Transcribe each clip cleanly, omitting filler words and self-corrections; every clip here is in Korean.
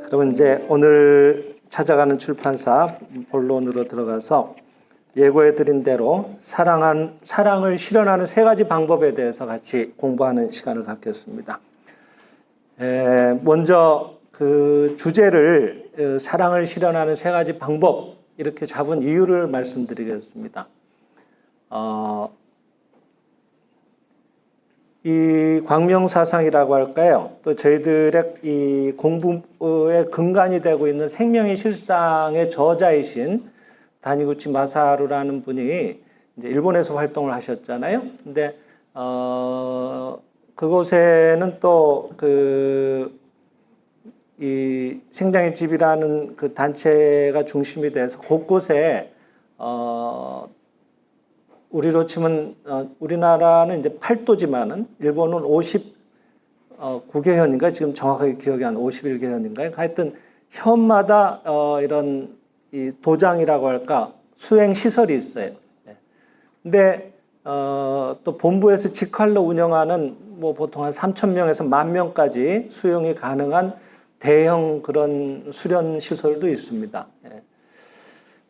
그러면 이제 오늘 찾아가는 출판사 본론으로 들어가서 예고해드린 대로 사랑을 실현하는 세 가지 방법에 대해서 같이 공부하는 시간을 갖겠습니다. 먼저 그 주제를 사랑을 실현하는 세 가지 방법 이렇게 잡은 이유를 말씀드리겠습니다. 이 광명사상이라고 할까요? 또 저희들의 이 공부의 근간이 되고 있는 생명의 실상의 저자이신 다니구치 마사루라는 분이 이제 일본에서 활동을 하셨잖아요. 근데 그곳에는 또 이 생장의 집이라는 그 단체가 중심이 돼서 곳곳에 우리로 치면 우리나라는 이제 8도지만은 일본은 59개현인가 지금 정확하게 기억이 안 51개현인가요? 하여튼 현마다 이런 이 도장이라고 할까 수행 시설이 있어요. 근데 또 본부에서 직할로 운영하는 뭐 보통 한 3,000명에서 10,000명까지 수용이 가능한 대형 그런 수련 시설도 있습니다.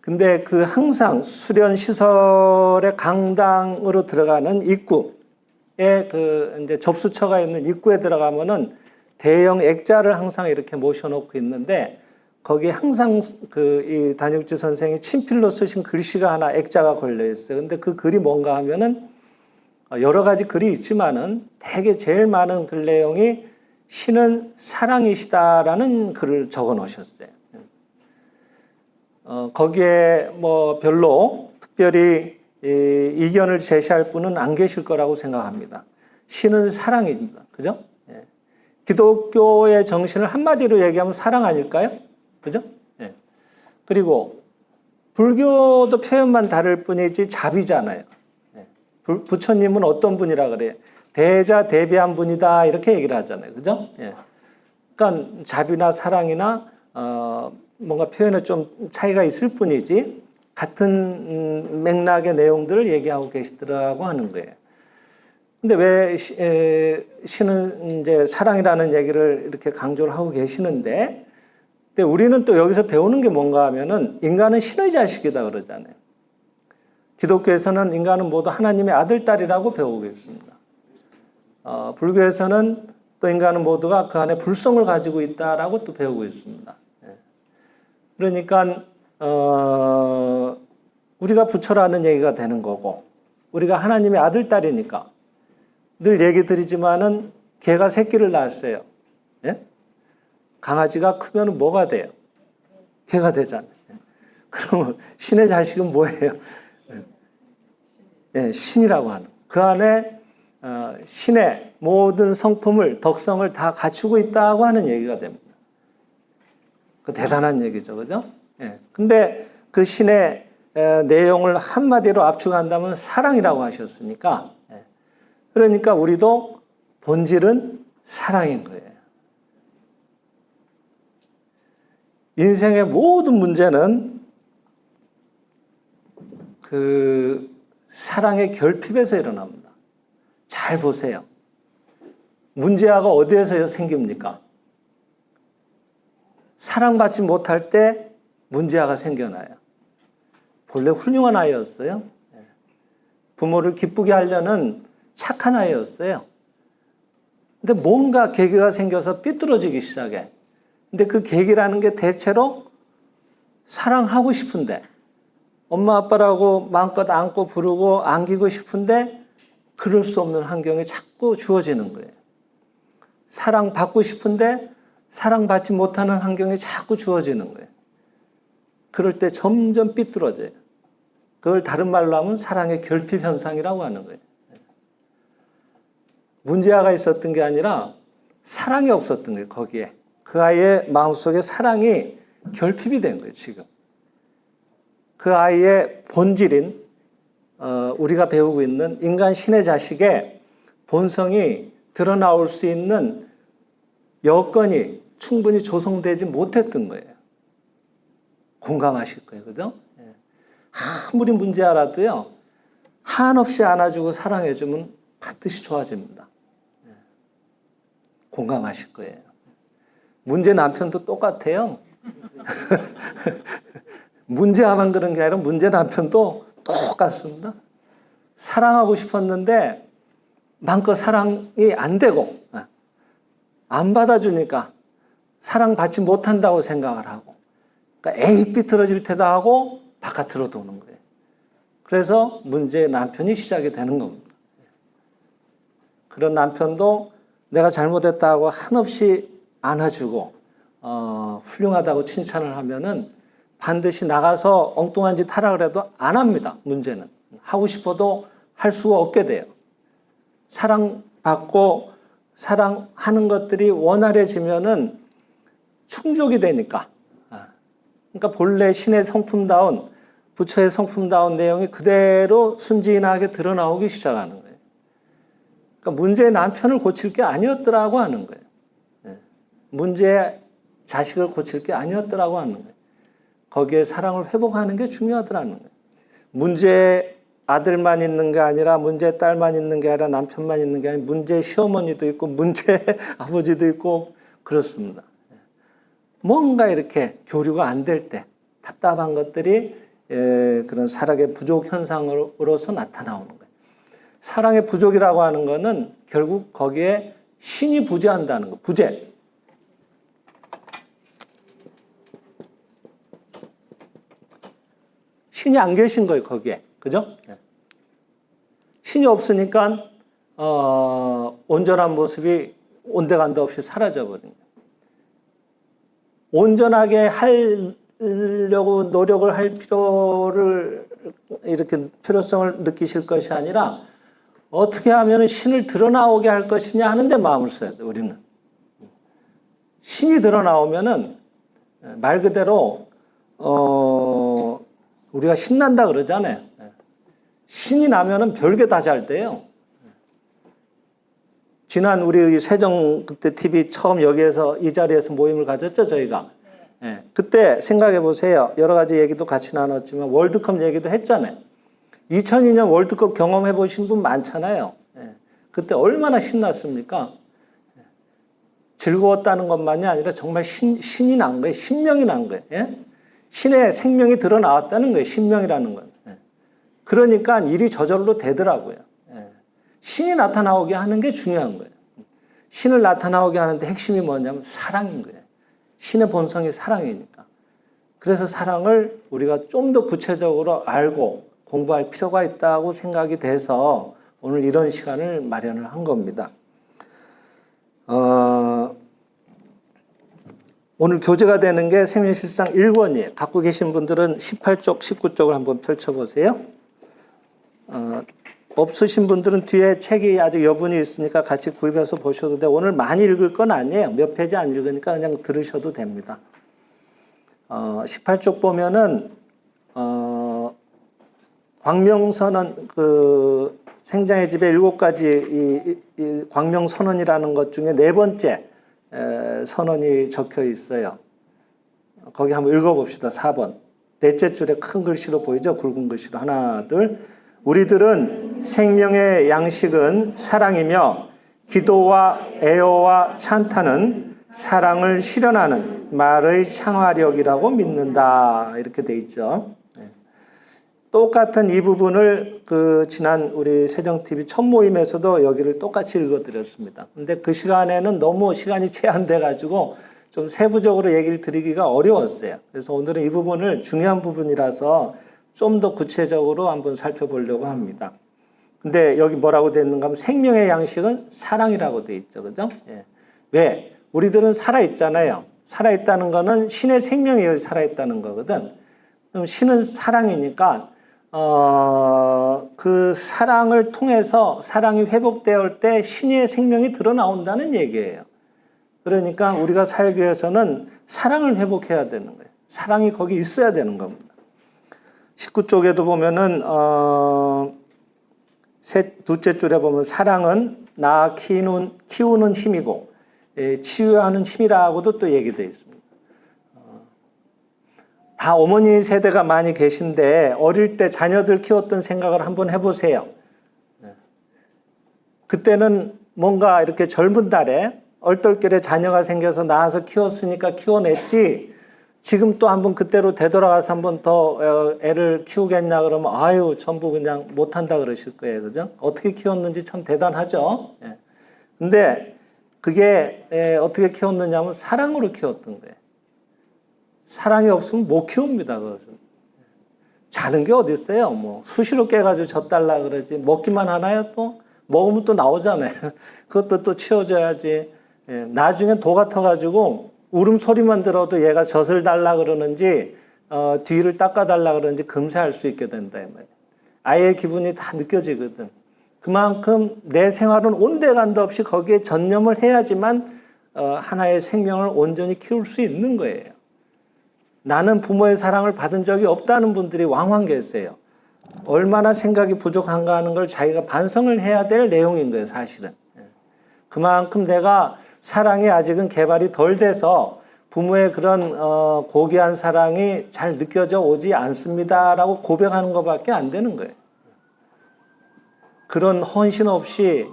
근데 그 항상 수련 시설의 강당으로 들어가는 입구에 그 이제 접수처가 있는 입구에 들어가면은 대형 액자를 항상 이렇게 모셔놓고 있는데 거기에 항상 그 이 다니구치 선생이 친필로 쓰신 글씨가 하나 액자가 걸려 있어요. 근데 그 글이 뭔가 하면은 여러 가지 글이 있지만은 대개 제일 많은 글 내용이 신은 사랑이시다라는 글을 적어 놓으셨어요. 거기에 뭐 별로 특별히 이견을 제시할 분은 안 계실 거라고 생각합니다. 신은 사랑입니다. 그죠? 기독교의 정신을 한마디로 얘기하면 사랑 아닐까요? 그죠? 그리고 불교도 표현만 다를 뿐이지 자비잖아요. 부처님은 어떤 분이라 그래요? 대자 대비한 분이다 이렇게 얘기를 하잖아요. 그죠? 그러니까 자비나 사랑이나 뭔가 표현에 좀 차이가 있을 뿐이지 같은 맥락의 내용들을 얘기하고 계시더라고 하는 거예요. 근데 왜 신은 이제 사랑이라는 얘기를 이렇게 강조를 하고 계시는데, 근데 우리는 또 여기서 배우는 게 뭔가 하면은 인간은 신의 자식이다 그러잖아요. 기독교에서는 인간은 모두 하나님의 아들, 딸이라고 배우고 있습니다. 불교에서는 또 인간은 모두가 그 안에 불성을 가지고 있다라고 또 배우고 있습니다. 그러니까 우리가 부처라는 얘기가 되는 거고 우리가 하나님의 아들, 딸이니까 늘 얘기 드리지만은 개가 새끼를 낳았어요. 강아지가 크면 뭐가 돼요? 개가 되잖아요. 그러면 신의 자식은 뭐예요? 신이라고 하는. 그 안에 신의 모든 성품을, 덕성을 다 갖추고 있다고 하는 얘기가 됩니다. 그 대단한 얘기죠. 그죠? 근데 그 신의 내용을 한마디로 압축한다면 사랑이라고 하셨으니까, 그러니까 우리도 본질은 사랑인 거예요. 인생의 모든 문제는 그 사랑의 결핍에서 일어납니다. 잘 보세요. 문제아가 어디에서 생깁니까? 사랑받지 못할 때 문제아가 생겨나요. 본래 훌륭한 아이였어요. 부모를 기쁘게 하려는 착한 아이였어요. 근데 뭔가 계기가 생겨서 삐뚤어지기 시작해. 근데 그 계기라는 게 대체로 사랑하고 싶은데 엄마 아빠라고 마음껏 안고 부르고 안기고 싶은데 그럴 수 없는 환경이 자꾸 주어지는 거예요. 사랑받고 싶은데 사랑받지 못하는 환경이 자꾸 주어지는 거예요. 그럴 때 점점 삐뚤어져요. 그걸 다른 말로 하면 사랑의 결핍 현상이라고 하는 거예요. 문제아가 있었던 게 아니라 사랑이 없었던 거예요. 거기에. 그 아이의 마음속에 사랑이 결핍이 된 거예요. 지금. 그 아이의 본질인 우리가 배우고 있는 인간 신의 자식의 본성이 드러나올 수 있는 여건이 충분히 조성되지 못했던 거예요. 공감하실 거예요. 그죠? 아무리 문제라도요. 한없이 안아주고 사랑해주면 반드시 좋아집니다. 공감하실 거예요. 문제 남편도 똑같아요. 문제아만 그런 게 아니라 문제 남편도 똑같습니다. 사랑하고 싶었는데 마음껏 사랑이 안 되고 안 받아주니까 사랑받지 못한다고 생각을 하고, 그러니까 에이 삐뚤어질 테도 하고 바깥으로 도는 거예요. 그래서 문제의 남편이 시작이 되는 겁니다. 그런 남편도 내가 잘못했다고 한없이 안아주고 훌륭하다고 칭찬을 하면은 반드시 나가서 엉뚱한 짓 하라 그래도 안 합니다. 문제는 하고 싶어도 할 수가 없게 돼요. 사랑받고 사랑하는 것들이 원활해지면은 충족이 되니까. 그러니까 본래 신의 성품다운, 부처의 성품다운 내용이 그대로 순진하게 드러나오기 시작하는 거예요. 그러니까 문제의 남편을 고칠 게 아니었더라고 하는 거예요. 문제의 자식을 고칠 게 아니었더라고 하는 거예요. 거기에 사랑을 회복하는 게 중요하더라는 거예요. 문제의 아들만 있는 게 아니라 문제의 딸만 있는 게 아니라 남편만 있는 게 아니라 문제의 시어머니도 있고 문제의 아버지도 있고 그렇습니다. 뭔가 이렇게 교류가 안 될 때 답답한 것들이 그런 사랑의 부족 현상으로서 나타나오는 거예요. 사랑의 부족이라고 하는 거는 결국 거기에 신이 부재한다는 거, 부재. 신이 안 계신 거예요, 거기에. 그죠? 신이 없으니까, 온전한 모습이 온데간데 없이 사라져버린 거예요. 온전하게 하려고 노력을 할 필요성을 느끼실 것이 아니라 어떻게 하면 신을 드러나오게 할 것이냐 하는데 마음을 써야 돼요, 우리는. 신이 드러나오면은 말 그대로, 우리가 신난다 그러잖아요. 신이 나면은 별게 다 잘 돼요. 지난 우리 세정 그때 TV 처음 여기에서 이 자리에서 모임을 가졌죠, 저희가. 네. 그때 생각해 보세요. 여러 가지 얘기도 같이 나눴지만 월드컵 얘기도 했잖아요. 2002년 월드컵 경험해 보신 분 많잖아요. 네. 그때 얼마나 신났습니까? 네. 즐거웠다는 것만이 아니라 정말 신이 난 거예요. 신명이 난 거예요. 예? 신의 생명이 드러나왔다는 거예요. 신명이라는 건. 예. 그러니까 일이 저절로 되더라고요. 예. 신이 나타나오게 하는 게 중요한 거예요. 신을 나타나오게 하는데 핵심이 뭐냐면 사랑인 거예요. 신의 본성이 사랑이니까. 그래서 사랑을 우리가 좀 더 구체적으로 알고 공부할 필요가 있다고 생각이 돼서 오늘 이런 시간을 마련을 한 겁니다. 오늘 교재가 되는 게 생명실상 1권이에요. 갖고 계신 분들은 18쪽, 19쪽을 한번 펼쳐보세요. 없으신 분들은 뒤에 책이 아직 여분이 있으니까 같이 구입해서 보셔도 돼요. 오늘 많이 읽을 건 아니에요. 몇 페이지 안 읽으니까 그냥 들으셔도 됩니다. 18쪽 보면은 광명선언, 그 생장의 집에 7가지 이 광명선언이라는 것 중에 4번째 선언이 적혀 있어요. 거기 한번 읽어봅시다. 4번. 넷째 줄에 큰 글씨로 보이죠? 굵은 글씨로. 하나, 둘. 우리들은 생명의 양식은 사랑이며 기도와 애호와 찬탄은 사랑을 실현하는 말의 창화력이라고 믿는다. 이렇게 돼 있죠. 똑같은 이 부분을 지난 우리 세정TV 첫 모임에서도 여기를 똑같이 읽어드렸습니다. 근데 그 시간에는 너무 시간이 제한돼가지고 좀 세부적으로 얘기를 드리기가 어려웠어요. 그래서 오늘은 이 부분을 중요한 부분이라서 좀 더 구체적으로 한번 살펴보려고 합니다. 근데 여기 뭐라고 되어 있는가 하면 생명의 양식은 사랑이라고 되어 있죠. 그죠? 예. 왜? 우리들은 살아있잖아요. 살아있다는 거는 신의 생명이 살아있다는 거거든. 그럼 신은 사랑이니까 그 사랑을 통해서 사랑이 회복되어 때 신의 생명이 드러나온다는 얘기예요. 그러니까 우리가 살기 위해서는 사랑을 회복해야 되는 거예요. 사랑이 거기 있어야 되는 겁니다. 19쪽에도 보면은 둘째 줄에 보면 사랑은 나 키우는 힘이고 치유하는 힘이라고도 또 얘기되어 있습니다. 다 어머니 세대가 많이 계신데 어릴 때 자녀들 키웠던 생각을 한번 해보세요. 그때는 뭔가 이렇게 젊은 날에 얼떨결에 자녀가 생겨서 낳아서 키웠으니까 키워냈지 지금 또 한번 그때로 되돌아가서 한번 더 애를 키우겠냐 그러면 아유 전부 그냥 못한다 그러실 거예요. 그죠? 어떻게 키웠는지 참 대단하죠. 예. 근데 그게 어떻게 키웠느냐 하면 사랑으로 키웠던 거예요. 사랑이 없으면 못 키웁니다. 그것은. 자는 게 어디 있어요? 뭐 수시로 깨가지고 젖달라 그러지 먹기만 하나요? 또 먹으면 또 나오잖아요. 그것도 또 치워줘야지. 예. 나중에 도 같아가지고 울음소리만 들어도 얘가 젖을 달라 그러는지 뒤를 닦아달라 그러는지 금세 알 수 있게 된다. 아이의 기분이 다 느껴지거든. 그만큼 내 생활은 온데간도 없이 거기에 전념을 해야지만 하나의 생명을 온전히 키울 수 있는 거예요. 나는 부모의 사랑을 받은 적이 없다는 분들이 왕왕 계세요. 얼마나 생각이 부족한가 하는 걸 자기가 반성을 해야 될 내용인 거예요, 사실은. 그만큼 내가 사랑이 아직은 개발이 덜 돼서 부모의 그런 고귀한 사랑이 잘 느껴져 오지 않습니다라고 고백하는 것밖에 안 되는 거예요. 그런 헌신 없이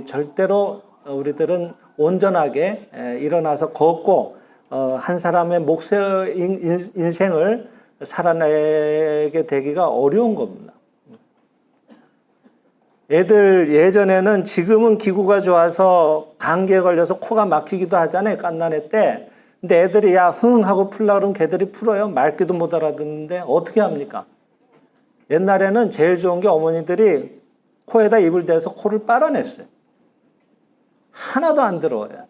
절대로 우리들은 온전하게 일어나서 걷고 한 사람의 몫의 인생을 살아내게 되기가 어려운 겁니다. 애들 예전에는 지금은 기구가 좋아서 감기에 걸려서 코가 막히기도 하잖아요. 갓난애 때. 근데 애들이 야 흥 하고 풀라 그러면 걔들이 풀어요. 말귀도 못 알아듣는데 어떻게 합니까? 옛날에는 제일 좋은 게 어머니들이 코에다 입을 대서 코를 빨아냈어요. 하나도 안 들어와요.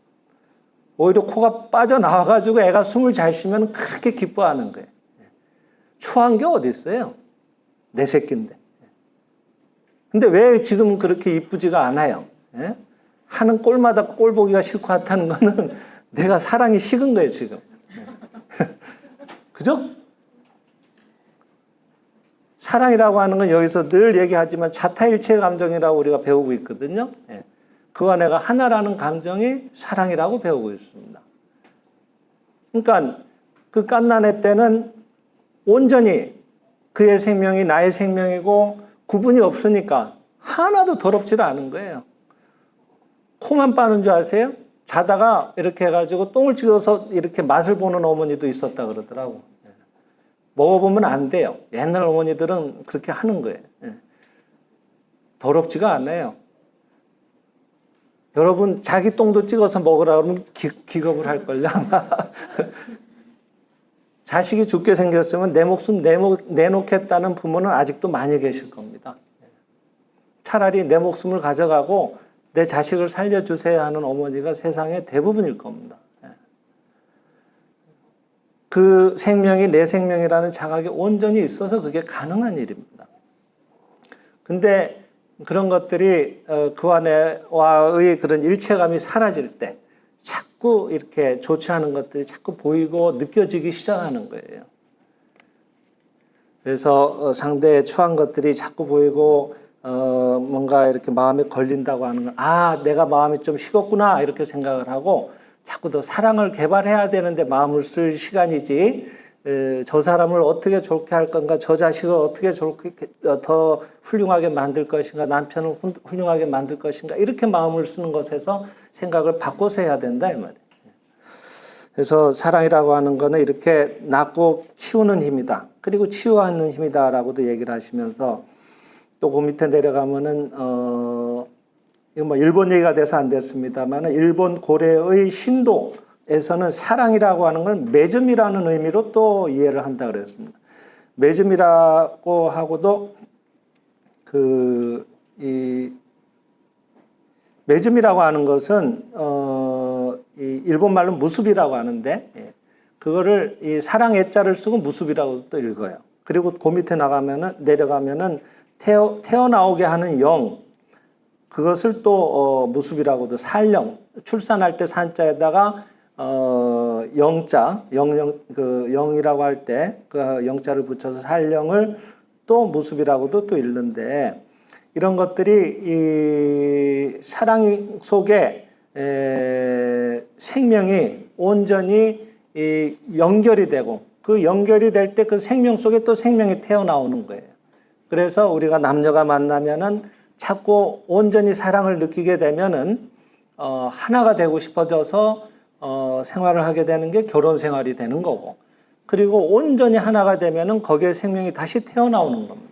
오히려 코가 빠져나와가지고 애가 숨을 잘 쉬면 그렇게 기뻐하는 거예요. 추한 게 어디 있어요? 내 새끼인데. 근데 왜 지금은 그렇게 이쁘지가 않아요? 예? 하는 꼴마다 꼴 보기가 싫고 하다는 거는 내가 사랑이 식은 거예요, 지금. 그죠? 사랑이라고 하는 건 여기서 늘 얘기하지만 자타일체 감정이라고 우리가 배우고 있거든요. 예. 그와 내가 하나라는 감정이 사랑이라고 배우고 있습니다. 그러니까 그 갓난애 때는 온전히 그의 생명이 나의 생명이고 구분이 없으니까 하나도 더럽지를 않은 거예요. 코만 빠는 줄 아세요? 자다가 이렇게 해가지고 똥을 찍어서 이렇게 맛을 보는 어머니도 있었다 그러더라고. 먹어보면 안 돼요. 옛날 어머니들은 그렇게 하는 거예요. 더럽지가 않아요. 여러분 자기 똥도 찍어서 먹으라 그러면 기겁을 할걸요 아마. 자식이 죽게 생겼으면 내 목숨 내놓겠다는 부모는 아직도 많이 계실 겁니다. 차라리 내 목숨을 가져가고 내 자식을 살려주세요 하는 어머니가 세상의 대부분일 겁니다. 그 생명이 내 생명이라는 자각이 온전히 있어서 그게 가능한 일입니다. 근데 그런 것들이 그와 내와의 그런 일체감이 사라질 때 자꾸 이렇게 좋지 않은 것들이 자꾸 보이고 느껴지기 시작하는 거예요. 그래서 상대의 추한 것들이 자꾸 보이고 뭔가 이렇게 마음에 걸린다고 하는 건 아, 내가 마음이 좀 식었구나 이렇게 생각을 하고 자꾸 더 사랑을 개발해야 되는데 마음을 쓸 시간이지 저 사람을 어떻게 좋게 할 건가, 저 자식을 어떻게 좋게 더 훌륭하게 만들 것인가, 남편을 훌륭하게 만들 것인가 이렇게 마음을 쓰는 것에서 생각을 바꿔서 해야 된다 이 말이에요. 그래서 사랑이라고 하는 거는 이렇게 낳고 키우는 힘이다. 그리고 치유하는 힘이다라고도 얘기를 하시면서 또 그 밑에 내려가면은 이거 뭐 일본 얘기가 돼서 안 됐습니다만은 일본 고래의 신도에서는 사랑이라고 하는 걸 매점이라는 의미로 또 이해를 한다 그랬습니다. 매점이라고 하고도 이 매점이라고 하는 것은 이 일본 말로 무습이라고 하는데 그거를 이 사랑 애자를 쓰고 무습이라고 또 읽어요. 그리고 그 밑에 내려가면은 태어나오게 하는 영, 그것을 또 무습이라고도 살령, 출산할 때 산자에다가 영자, 그 영이라고 할 때 그 영자를 붙여서 살령을 또 무습이라고도 또 읽는데 이런 것들이 이 사랑 속에 생명이 온전히 연결이 되고 그 연결이 될 때 그 생명 속에 또 생명이 태어나오는 거예요. 그래서 우리가 남녀가 만나면은 자꾸 온전히 사랑을 느끼게 되면은 하나가 되고 싶어져서 생활을 하게 되는 게 결혼 생활이 되는 거고, 그리고 온전히 하나가 되면은 거기에 생명이 다시 태어나오는 겁니다.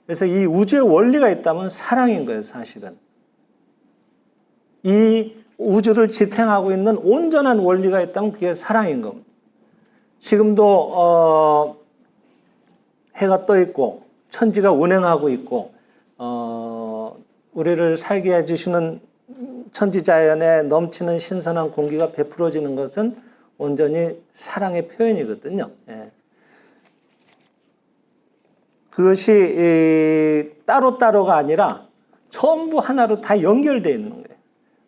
그래서 이 우주의 원리가 있다면 사랑인 거예요, 사실은. 이 우주를 지탱하고 있는 온전한 원리가 있다면 그게 사랑인 겁니다. 지금도 해가 떠 있고 천지가 운행하고 있고 우리를 살게 해주시는 천지자연에 넘치는 신선한 공기가 베풀어지는 것은 온전히 사랑의 표현이거든요. 예. 그것이 따로따로가 아니라 전부 하나로 다 연결되어 있는 거예요.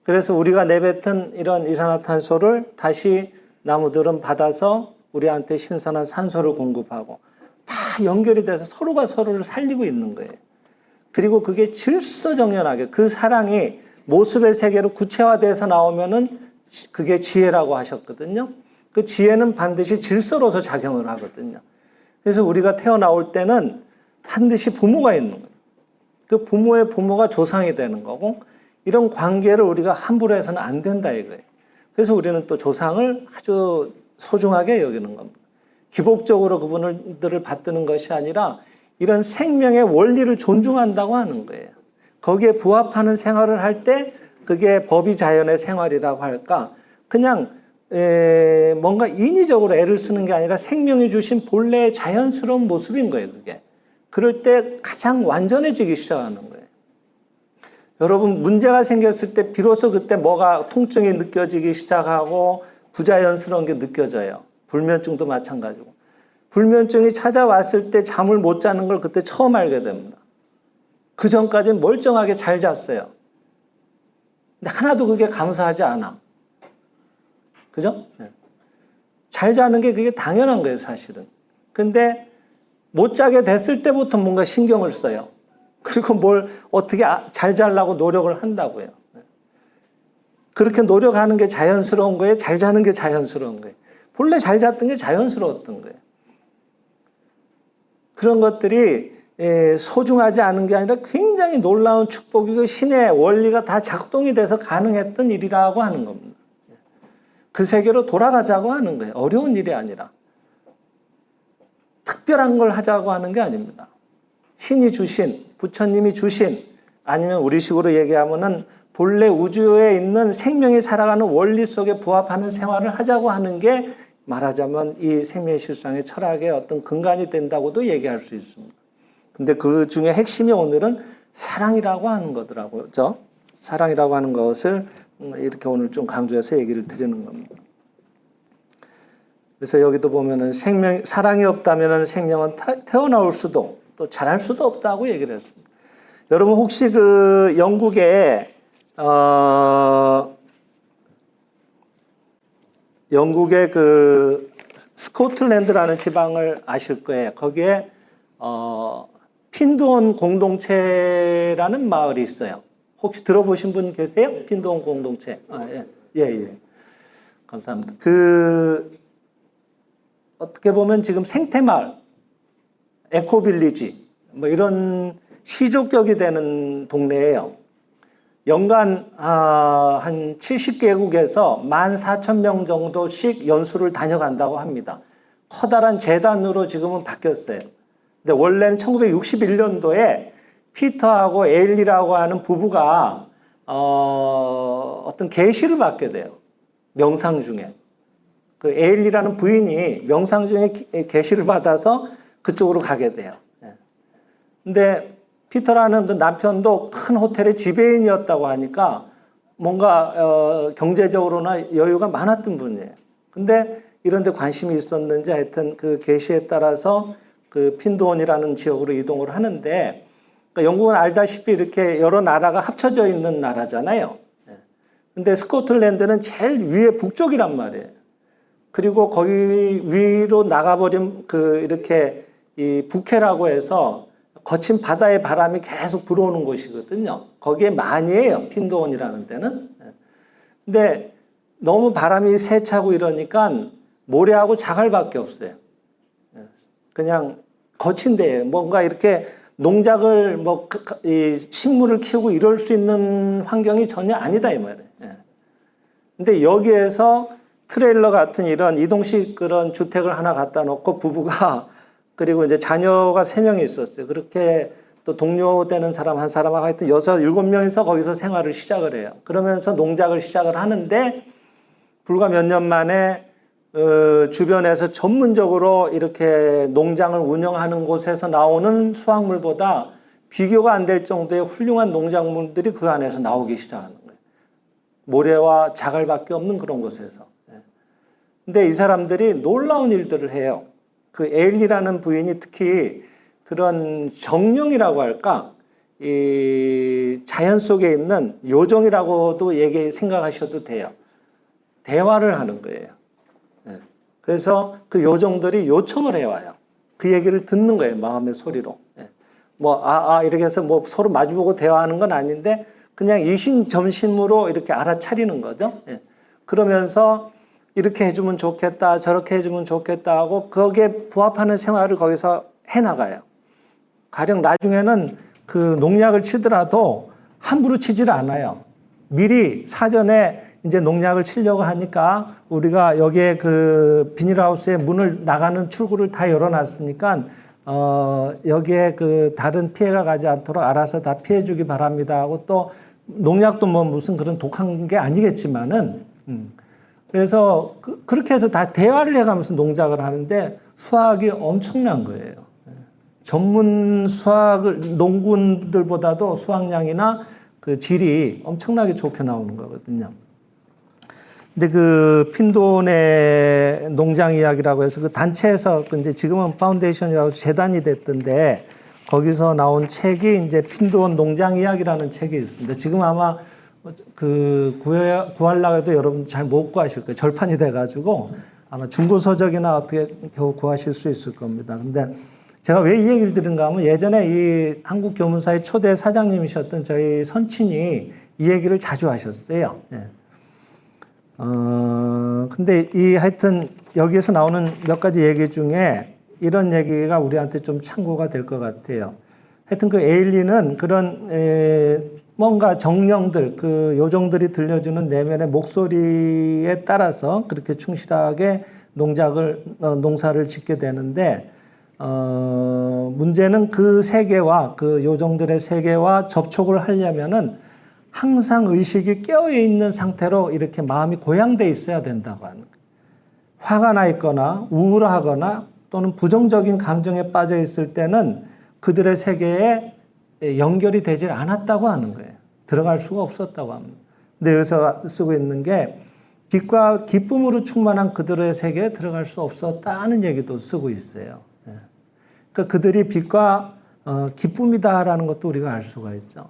그래서 우리가 내뱉은 이런 이산화탄소를 다시 나무들은 받아서 우리한테 신선한 산소를 공급하고 다 연결이 돼서 서로가 서로를 살리고 있는 거예요. 그리고 그게 질서정연하게 그 사랑이 모습의 세계로 구체화돼서 나오면은 그게 지혜라고 하셨거든요. 그 지혜는 반드시 질서로서 작용을 하거든요. 그래서 우리가 태어나올 때는 반드시 부모가 있는 거예요. 그 부모의 부모가 조상이 되는 거고, 이런 관계를 우리가 함부로 해서는 안 된다 이거예요. 그래서 우리는 또 조상을 아주 소중하게 여기는 겁니다. 기복적으로 그분들을 받드는 것이 아니라 이런 생명의 원리를 존중한다고 하는 거예요. 거기에 부합하는 생활을 할 때 그게 법이 자연의 생활이라고 할까? 그냥 뭔가 인위적으로 애를 쓰는 게 아니라 생명이 주신 본래의 자연스러운 모습인 거예요, 그게. 그럴 때 가장 완전해지기 시작하는 거예요. 여러분, 문제가 생겼을 때 비로소 그때 뭐가 통증이 느껴지기 시작하고 부자연스러운 게 느껴져요. 불면증도 마찬가지고. 불면증이 찾아왔을 때 잠을 못 자는 걸 그때 처음 알게 됩니다. 그 전까지는 멀쩡하게 잘 잤어요. 근데 하나도 그게 감사하지 않아. 그죠? 네. 잘 자는 게 그게 당연한 거예요, 사실은. 근데 못 자게 됐을 때부터 뭔가 신경을 써요. 그리고 뭘 어떻게 잘 자려고 노력을 한다고요. 그렇게 노력하는 게 자연스러운 거예요? 잘 자는 게 자연스러운 거예요? 본래 잘 잤던 게 자연스러웠던 거예요. 그런 것들이 소중하지 않은 게 아니라 굉장히 놀라운 축복이고 신의 원리가 다 작동이 돼서 가능했던 일이라고 하는 겁니다. 그 세계로 돌아가자고 하는 거예요. 어려운 일이 아니라. 특별한 걸 하자고 하는 게 아닙니다. 신이 주신, 부처님이 주신, 아니면 우리식으로 얘기하면은 본래 우주에 있는 생명이 살아가는 원리 속에 부합하는 생활을 하자고 하는 게 말하자면 이 생명실상의 철학의 어떤 근간이 된다고도 얘기할 수 있습니다. 근데 그 중에 핵심이 오늘은 사랑이라고 하는 거더라고요. 그렇죠? 사랑이라고 하는 것을 이렇게 오늘 좀 강조해서 얘기를 드리는 겁니다. 그래서 여기도 보면은 사랑이 없다면 생명은 태어나올 수도 또 자랄 수도 없다고 얘기를 했습니다. 여러분 혹시 그 영국의 그 스코틀랜드라는 지방을 아실 거예요. 거기에 핀드온 공동체라는 마을이 있어요. 혹시 들어보신 분 계세요? 핀드온 공동체. 예. 감사합니다. 어떻게 보면 지금 생태마을, 에코빌리지, 뭐 이런 시족격이 되는 동네예요. 연간 한 70개국에서 14,000명 정도씩 연수를 다녀간다고 합니다. 커다란 재단으로 지금은 바뀌었어요. 근데 원래는 1961년도에 피터하고 에일리라고 하는 부부가 어떤 계시를 받게 돼요. 명상 중에. 그 에일리라는 부인이 명상 중에 계시를 받아서 그쪽으로 가게 돼요. 근데 피터라는 그 남편도 큰 호텔의 지배인이었다고 하니까 뭔가 경제적으로나 여유가 많았던 분이에요. 근데 이런 데 관심이 있었는지 하여튼 그 계시에 따라서 그 핀드온이라는 지역으로 이동을 하는데, 그러니까 영국은 알다시피 이렇게 여러 나라가 합쳐져 있는 나라잖아요. 근데 스코틀랜드는 제일 위에 북쪽이란 말이에요. 그리고 거기 위로 나가버린 이렇게 이 북해라고 해서 거친 바다의 바람이 계속 불어오는 곳이거든요. 거기에 많이에요, 핀드온이라는 데는. 근데 너무 바람이 세차고 이러니까 모래하고 자갈밖에 없어요. 그냥 거친 데예요. 뭔가 이렇게 농작을 이 식물을 키우고 이럴 수 있는 환경이 전혀 아니다 이 말이에요. 근데 여기에서 트레일러 같은 이런 이동식 그런 주택을 하나 갖다 놓고 부부가 그리고 이제 자녀가 3명이 있었어요. 그렇게 또 동료 되는 사람 한 사람하고 하여튼 6, 7명이서 거기서 생활을 시작을 해요. 그러면서 농작을 시작을 하는데 불과 몇 년 만에 주변에서 전문적으로 이렇게 농장을 운영하는 곳에서 나오는 수확물보다 비교가 안 될 정도의 훌륭한 농작물들이 그 안에서 나오기 시작하는 거예요. 모래와 자갈밖에 없는 그런 곳에서. 근데 이 사람들이 놀라운 일들을 해요. 그 에일리라는 부인이 특히 그런 정령이라고 할까? 이 자연 속에 있는 요정이라고도 생각하셔도 돼요. 대화를 하는 거예요. 그래서 그 요정들이 요청을 해와요. 그 얘기를 듣는 거예요. 마음의 소리로. 이렇게 해서 뭐 서로 마주보고 대화하는 건 아닌데 그냥 이심점심으로 이렇게 알아차리는 거죠. 그러면서 이렇게 해주면 좋겠다, 저렇게 해주면 좋겠다 하고 거기에 부합하는 생활을 거기서 해나가요. 가령 나중에는 그 농약을 치더라도 함부로 치질 않아요. 미리 사전에 이제 농약을 치려고 하니까 우리가 여기에 그 비닐하우스에 문을 나가는 출구를 다 열어놨으니까 여기에 그 다른 피해가 가지 않도록 알아서 다 피해주기 바랍니다 하고 또 농약도 뭐 무슨 그런 독한 게 아니겠지만은 그래서 그렇게 해서 다 대화를 해가면서 농작을 하는데 수확이 엄청난 거예요. 전문 농군들보다도 수확량이나 그 질이 엄청나게 좋게 나오는 거거든요. 근데 그 핀돈의 농장 이야기라고 해서 그 단체에서 이제 지금은 파운데이션이라고 재단이 됐던데 거기서 나온 책이 이제 핀돈 농장 이야기라는 책이 있습니다. 지금 아마 그 구하려고 해도 여러분 잘 못 구하실 거예요. 절판이 돼가지고 아마 중고 서적이나 어떻게 겨우 구하실 수 있을 겁니다. 근데 제가 왜 이 얘기를 드린가 하면 예전에 이 한국교문사의 초대 사장님이셨던 저희 선친이 이 얘기를 자주 하셨어요. 근데 하여튼 여기에서 나오는 몇 가지 얘기 중에 이런 얘기가 우리한테 좀 참고가 될 것 같아요. 하여튼 그 에일리는 그런 뭔가 정령들, 그 요정들이 들려주는 내면의 목소리에 따라서 그렇게 충실하게 농사를 짓게 되는데 문제는 그 세계와 그 요정들의 세계와 접촉을 하려면은 항상 의식이 깨어있는 상태로 이렇게 마음이 고양돼 있어야 된다고 하는 거예요. 화가 나 있거나 우울하거나 또는 부정적인 감정에 빠져 있을 때는 그들의 세계에 연결이 되질 않았다고 하는 거예요. 들어갈 수가 없었다고 합니다. 근데 여기서 쓰고 있는 게 빛과 기쁨으로 충만한 그들의 세계에 들어갈 수 없었다는 얘기도 쓰고 있어요. 그러니까 그들이 빛과 기쁨이다라는 것도 우리가 알 수가 있죠.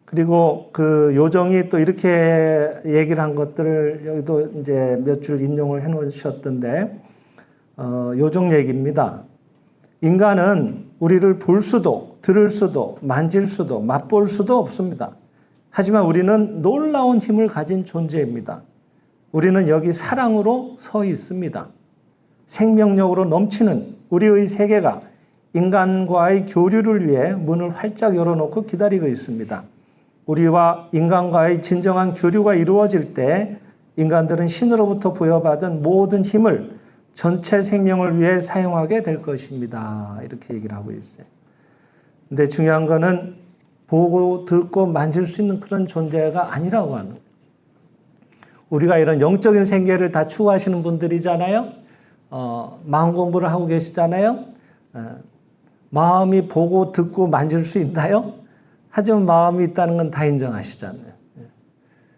그리고 그 요정이 또 이렇게 얘기를 한 것들을 여기도 이제 몇 줄 인용을 해 놓으셨던데, 요정 얘기입니다. 인간은 우리를 볼 수도, 들을 수도, 만질 수도, 맛볼 수도 없습니다. 하지만 우리는 놀라운 힘을 가진 존재입니다. 우리는 여기 사랑으로 서 있습니다. 생명력으로 넘치는 우리의 세계가 인간과의 교류를 위해 문을 활짝 열어놓고 기다리고 있습니다. 우리와 인간과의 진정한 교류가 이루어질 때 인간들은 신으로부터 부여받은 모든 힘을 전체 생명을 위해 사용하게 될 것입니다. 이렇게 얘기를 하고 있어요. 근데 중요한 거는 보고 듣고 만질 수 있는 그런 존재가 아니라고 하는 거예요. 우리가 이런 영적인 세계를 다 추구하시는 분들이잖아요. 마음 공부를 하고 계시잖아요. 마음이 보고 듣고 만질 수 있나요? 하지만 마음이 있다는 건 다 인정하시잖아요.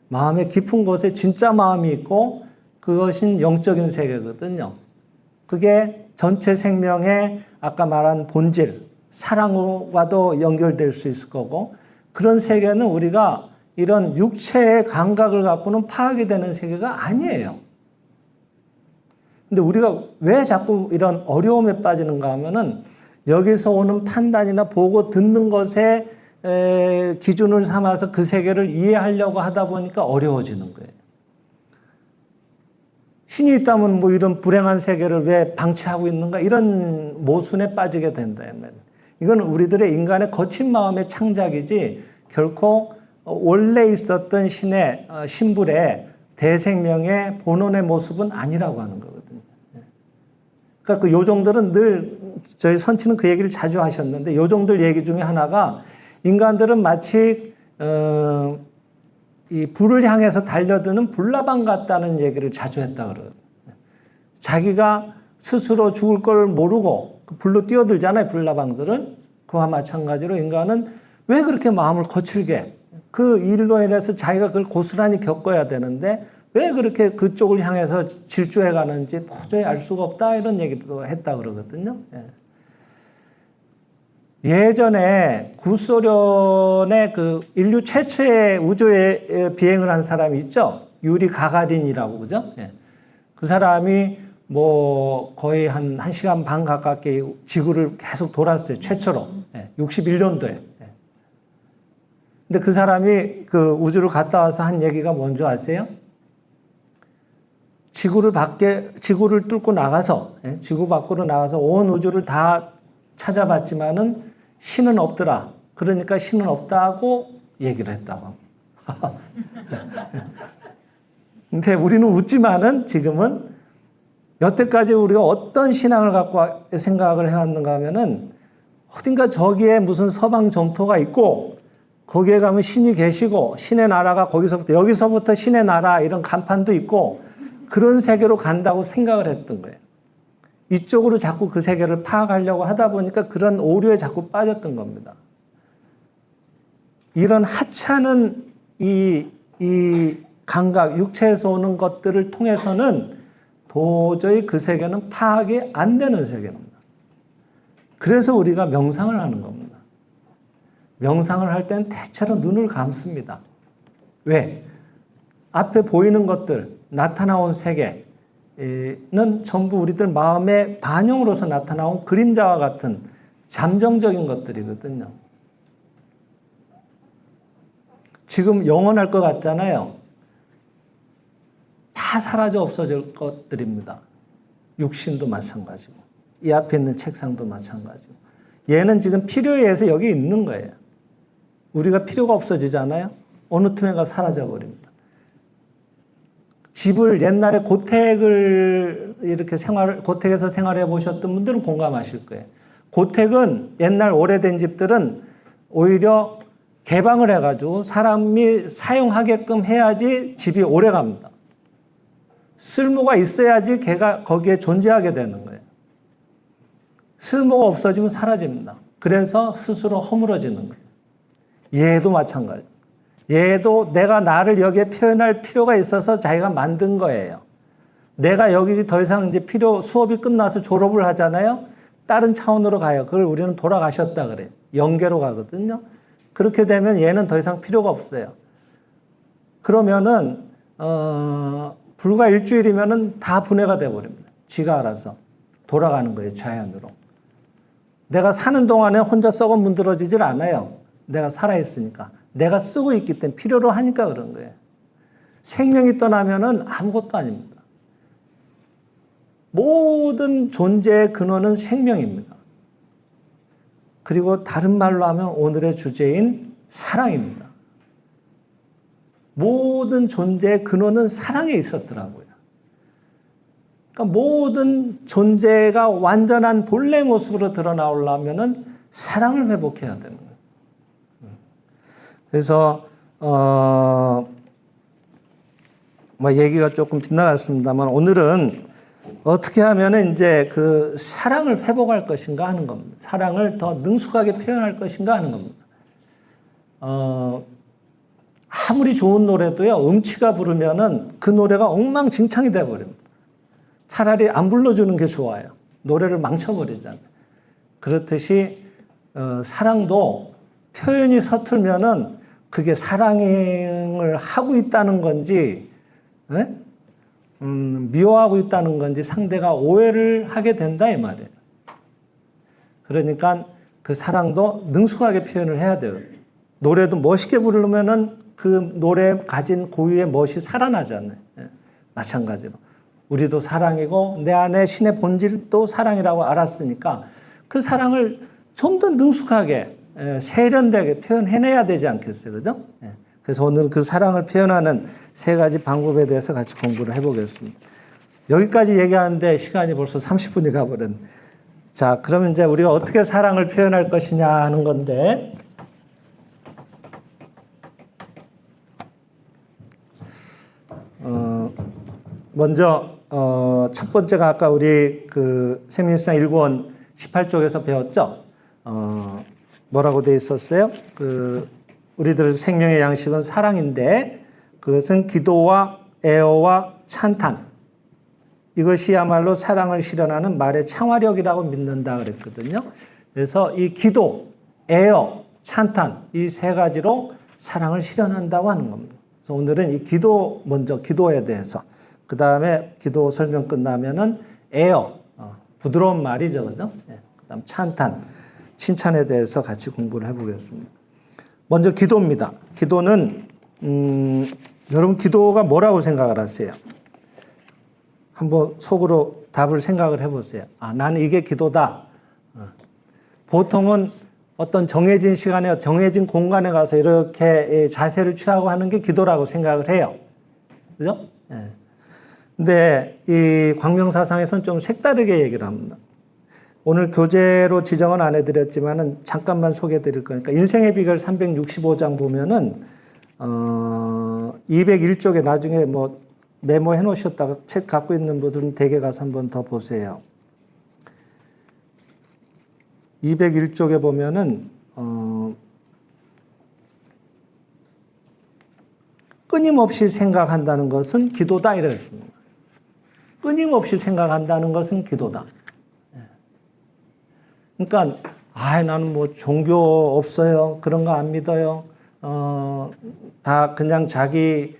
마음의 깊은 곳에 진짜 마음이 있고 그것이 영적인 세계거든요. 그게 전체 생명의 아까 말한 본질, 사랑과도 연결될 수 있을 거고 그런 세계는 우리가 이런 육체의 감각을 갖고는 파악이 되는 세계가 아니에요. 근데 우리가 왜 자꾸 이런 어려움에 빠지는가 하면은 여기서 오는 판단이나 보고 듣는 것에 기준을 삼아서 그 세계를 이해하려고 하다 보니까 어려워지는 거예요. 신이 있다면 뭐 이런 불행한 세계를 왜 방치하고 있는가 이런 모순에 빠지게 된다면 이건 우리들의 인간의 거친 마음의 창작이지 결코 원래 있었던 신의 신불의 대생명의 본원의 모습은 아니라고 하는 거거든요. 그러니까 그 요종들은 늘 저희 선치는 그 얘기를 자주 하셨는데 요종들 얘기 중에 하나가 인간들은 마치 이 불을 향해서 달려드는 불나방 같다는 얘기를 자주 했다 그래요. 자기가 스스로 죽을 걸 모르고 불로 뛰어들잖아요. 불나방들은. 그와 마찬가지로 인간은 왜 그렇게 마음을 거칠게 그 일로 인해서 자기가 그걸 고스란히 겪어야 되는데 왜 그렇게 그쪽을 향해서 질주해 가는지 도저히 알 수가 없다 이런 얘기도 했다 그러거든요. 예전에 구소련의 그 인류 최초의 우주에 비행을 한 사람이 있죠. 유리 가가린이라고 그죠? 그 사람이 뭐 거의 한 1시간 반 가깝게 지구를 계속 돌았어요. 최초로. 61년도에. 근데 그 사람이 그 우주를 갔다 와서 한 얘기가 뭔지 아세요? 지구를 뚫고 나가서, 지구 밖으로 나가서 온 우주를 다 찾아봤지만은 신은 없더라. 그러니까 신은 없다고 얘기를 했다고. 근데 우리는 웃지만은 지금은 여태까지 우리가 어떤 신앙을 갖고 생각을 해왔는가 하면은 어딘가 저기에 무슨 서방 정토가 있고 거기에 가면 신이 계시고 신의 나라가 여기서부터 신의 나라 이런 간판도 있고 그런 세계로 간다고 생각을 했던 거예요. 이쪽으로 자꾸 그 세계를 파악하려고 하다 보니까 그런 오류에 자꾸 빠졌던 겁니다. 이런 하찮은 이 감각, 육체에서 오는 것들을 통해서는 도저히 그 세계는 파악이 안 되는 세계입니다. 그래서 우리가 명상을 하는 겁니다. 명상을 할 때는 대체로 눈을 감습니다. 왜? 앞에 보이는 것들, 나타나온 세계는 전부 우리들 마음의 반영으로서 나타나온 그림자와 같은 잠정적인 것들이거든요. 지금 영원할 것 같잖아요. 다 사라져 없어질 것들입니다. 육신도 마찬가지고 이 앞에 있는 책상도 마찬가지고 얘는 지금 필요에 의해서 여기 있는 거예요. 우리가 필요가 없어지잖아요. 어느 틈에가 사라져버립니다. 집을 옛날에 고택을 이렇게 고택에서 생활해 보셨던 분들은 공감하실 거예요. 고택은 옛날 오래된 집들은 오히려 개방을 해가지고 사람이 사용하게끔 해야지 집이 오래 갑니다. 쓸모가 있어야지 걔가 거기에 존재하게 되는 거예요. 쓸모가 없어지면 사라집니다. 그래서 스스로 허물어지는 거예요. 얘도 마찬가지. 얘도 내가 나를 여기에 표현할 필요가 있어서 자기가 만든 거예요. 내가 여기 더 이상 이제 수업이 끝나서 졸업을 하잖아요. 다른 차원으로 가요. 그걸 우리는 돌아가셨다 그래요. 영계로 가거든요. 그렇게 되면 얘는 더 이상 필요가 없어요. 그러면은 불과 일주일이면은 다 분해가 돼버립니다. 지가 알아서 돌아가는 거예요. 자연으로. 내가 사는 동안에 혼자 썩어 문드러지질 않아요. 내가 살아있으니까. 내가 쓰고 있기 때문에 필요로 하니까 그런 거예요. 생명이 떠나면은 아무것도 아닙니다. 모든 존재의 근원은 생명입니다. 그리고 다른 말로 하면 오늘의 주제인 사랑입니다. 모든 존재의 근원은 사랑에 있었더라고요. 그러니까 모든 존재가 완전한 본래 모습으로 드러나오려면은 사랑을 회복해야 되는 거예요. 그래서 얘기가 조금 빗나갔습니다만 오늘은 어떻게 하면은 이제 그 사랑을 회복할 것인가 하는 겁니다. 사랑을 더 능숙하게 표현할 것인가 하는 겁니다. 아무리 좋은 노래도요, 음치가 부르면은 그 노래가 엉망진창이 돼버립니다. 차라리 안 불러주는 게 좋아요. 노래를 망쳐버리잖아요. 그렇듯이 사랑도 표현이 서툴면은 그게 사랑을 하고 있다는 건지, 미워하고 있다는 건지 상대가 오해를 하게 된다 이 말이에요. 그러니까 그 사랑도 능숙하게 표현을 해야 돼요. 노래도 멋있게 부르면은 그 노래에 가진 고유의 멋이 살아나잖아요. 마찬가지로 우리도 사랑이고 내 안에 신의 본질도 사랑이라고 알았으니까 그 사랑을 좀 더 능숙하게 세련되게 표현해내야 되지 않겠어요, 그죠? 그래서 오늘 그 사랑을 표현하는 세 가지 방법에 대해서 같이 공부를 해보겠습니다. 여기까지 얘기하는데 시간이 벌써 30분이 가버렸네. 자, 그러면 이제 우리가 어떻게 사랑을 표현할 것이냐 하는 건데, 먼저 첫 번째가 아까 우리 그 세민수상 1권 18쪽에서 배웠죠. 뭐라고 돼 있었어요? 그 우리들 생명의 양식은 사랑인데 그것은 기도와 애어와 찬탄, 이것이야말로 사랑을 실현하는 말의 창화력이라고 믿는다 그랬거든요. 그래서 이 기도, 애어, 찬탄 이 세 가지로 사랑을 실현한다고 하는 겁니다. 그래서 오늘은 이 기도, 먼저 기도에 대해서, 그 다음에 기도 설명 끝나면은 애어, 부드러운 말이죠, 그죠? 네. 그 다음 찬탄, 칭찬에 대해서 같이 공부를 해보겠습니다. 먼저 기도입니다. 기도는 여러분 기도가 뭐라고 생각을 하세요? 한번 속으로 답을 생각을 해보세요. 아, 나는 이게 기도다. 보통은 어떤 정해진 시간에 정해진 공간에 가서 이렇게 자세를 취하고 하는 게 기도라고 생각을 해요. 그죠? 예. 근데 이 광명사상에서는 좀 색다르게 얘기를 합니다. 오늘 교재로 지정은 안 해드렸지만은 잠깐만 소개해 드릴 거니까 인생의 비결 365장 보면은 201쪽에 나중에 뭐 메모해 놓으셨다가 책 갖고 있는 분들은 댁에 가서 한번 더 보세요. 201쪽에 보면은 끊임없이 생각한다는 것은 기도다 이랬습니다. 끊임없이 생각한다는 것은 기도다. 그러니까 나는 뭐 종교 없어요. 그런 거 안 믿어요. 다 그냥 자기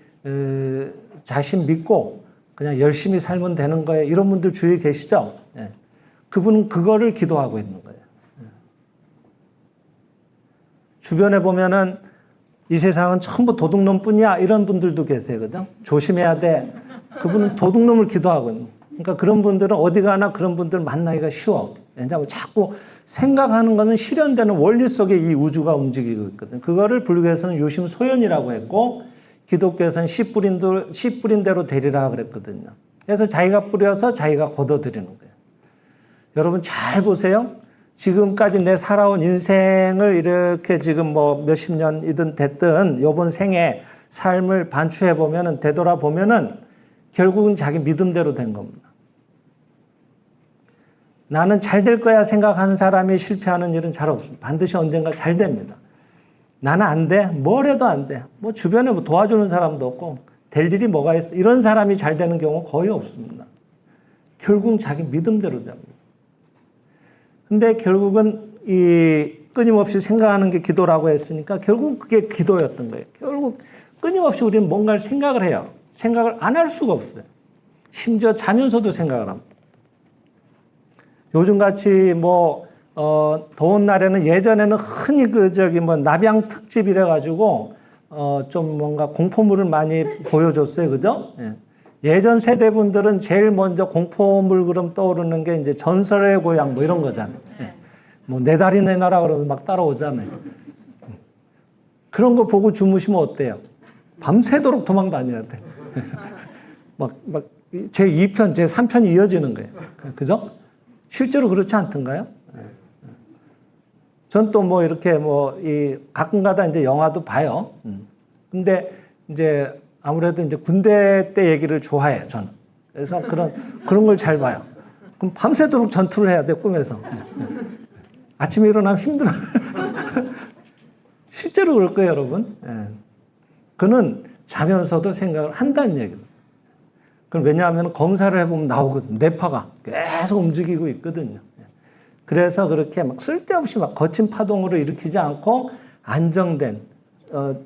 자신 믿고 그냥 열심히 살면 되는 거예요. 이런 분들 주위에 계시죠? 예. 그분은 그거를 기도하고 있는 거예요. 예. 주변에 보면은 이 세상은 전부 도둑놈뿐이야 이런 분들도 계세요. 그죠? 조심해야 돼. 그분은 도둑놈을 기도하고 있는 거예요. 그러니까 그런 분들은 어디 가나 그런 분들 만나기가 쉬워. 왜냐하면 자꾸 생각하는 것은 실현되는 원리 속에 이 우주가 움직이고 있거든. 그거를 불교에서는 유심소연이라고 했고 기독교에서는 씨 뿌린 대로 되리라 그랬거든요. 그래서 자기가 뿌려서 자기가 걷어들이는 거예요. 여러분 잘 보세요. 지금까지 내 살아온 인생을 이렇게 지금 뭐 몇십 년이든 됐든 요번 생에 삶을 반추해 보면은 되돌아 보면은 결국은 자기 믿음대로 된 겁니다. 나는 잘 될 거야 생각하는 사람이 실패하는 일은 잘 없습니다. 반드시 언젠가 잘 됩니다. 나는 안 돼. 뭘 해도 안 돼. 뭐 주변에 뭐 도와주는 사람도 없고 될 일이 뭐가 있어. 이런 사람이 잘 되는 경우는 거의 없습니다. 결국은 자기 믿음대로 됩니다. 근데 결국은 이 끊임없이 생각하는 게 기도라고 했으니까 결국 그게 기도였던 거예요. 결국 끊임없이 우리는 뭔가를 생각을 해요. 생각을 안 할 수가 없어요. 심지어 자면서도 생각을 합니다. 요즘같이 뭐 더운 날에는 예전에는 흔히 뭐 nap양 특집 이래가지고 좀 뭔가 공포물을 많이 보여줬어요, 그죠? 예전 세대 분들은 제일 먼저 공포물 그럼 떠오르는 게 이제 전설의 고향 뭐 이런 거잖아요. 뭐 내 다리 내놔라 그러면 막 따라오잖아요. 그런 거 보고 주무시면 어때요? 밤새도록 도망 다녀야 돼. 막 제 2편, 제 3편이 이어지는 거예요. 그죠? 실제로 그렇지 않던가요? 전 또 뭐 이렇게 가끔가다 이제 영화도 봐요. 근데 이제 아무래도 이제 군대 때 얘기를 좋아해요, 저는. 그래서 그런 걸 잘 봐요. 그럼 밤새도록 전투를 해야 돼, 꿈에서. 아침에 일어나면 힘들어. 실제로 그럴 거예요, 여러분. 그는 자면서도 생각을 한다는 얘기입니다. 그럼 왜냐하면 검사를 해보면 나오거든요. 뇌파가 계속 움직이고 있거든요. 그래서 그렇게 막 쓸데없이 막 거친 파동으로 일으키지 않고 안정된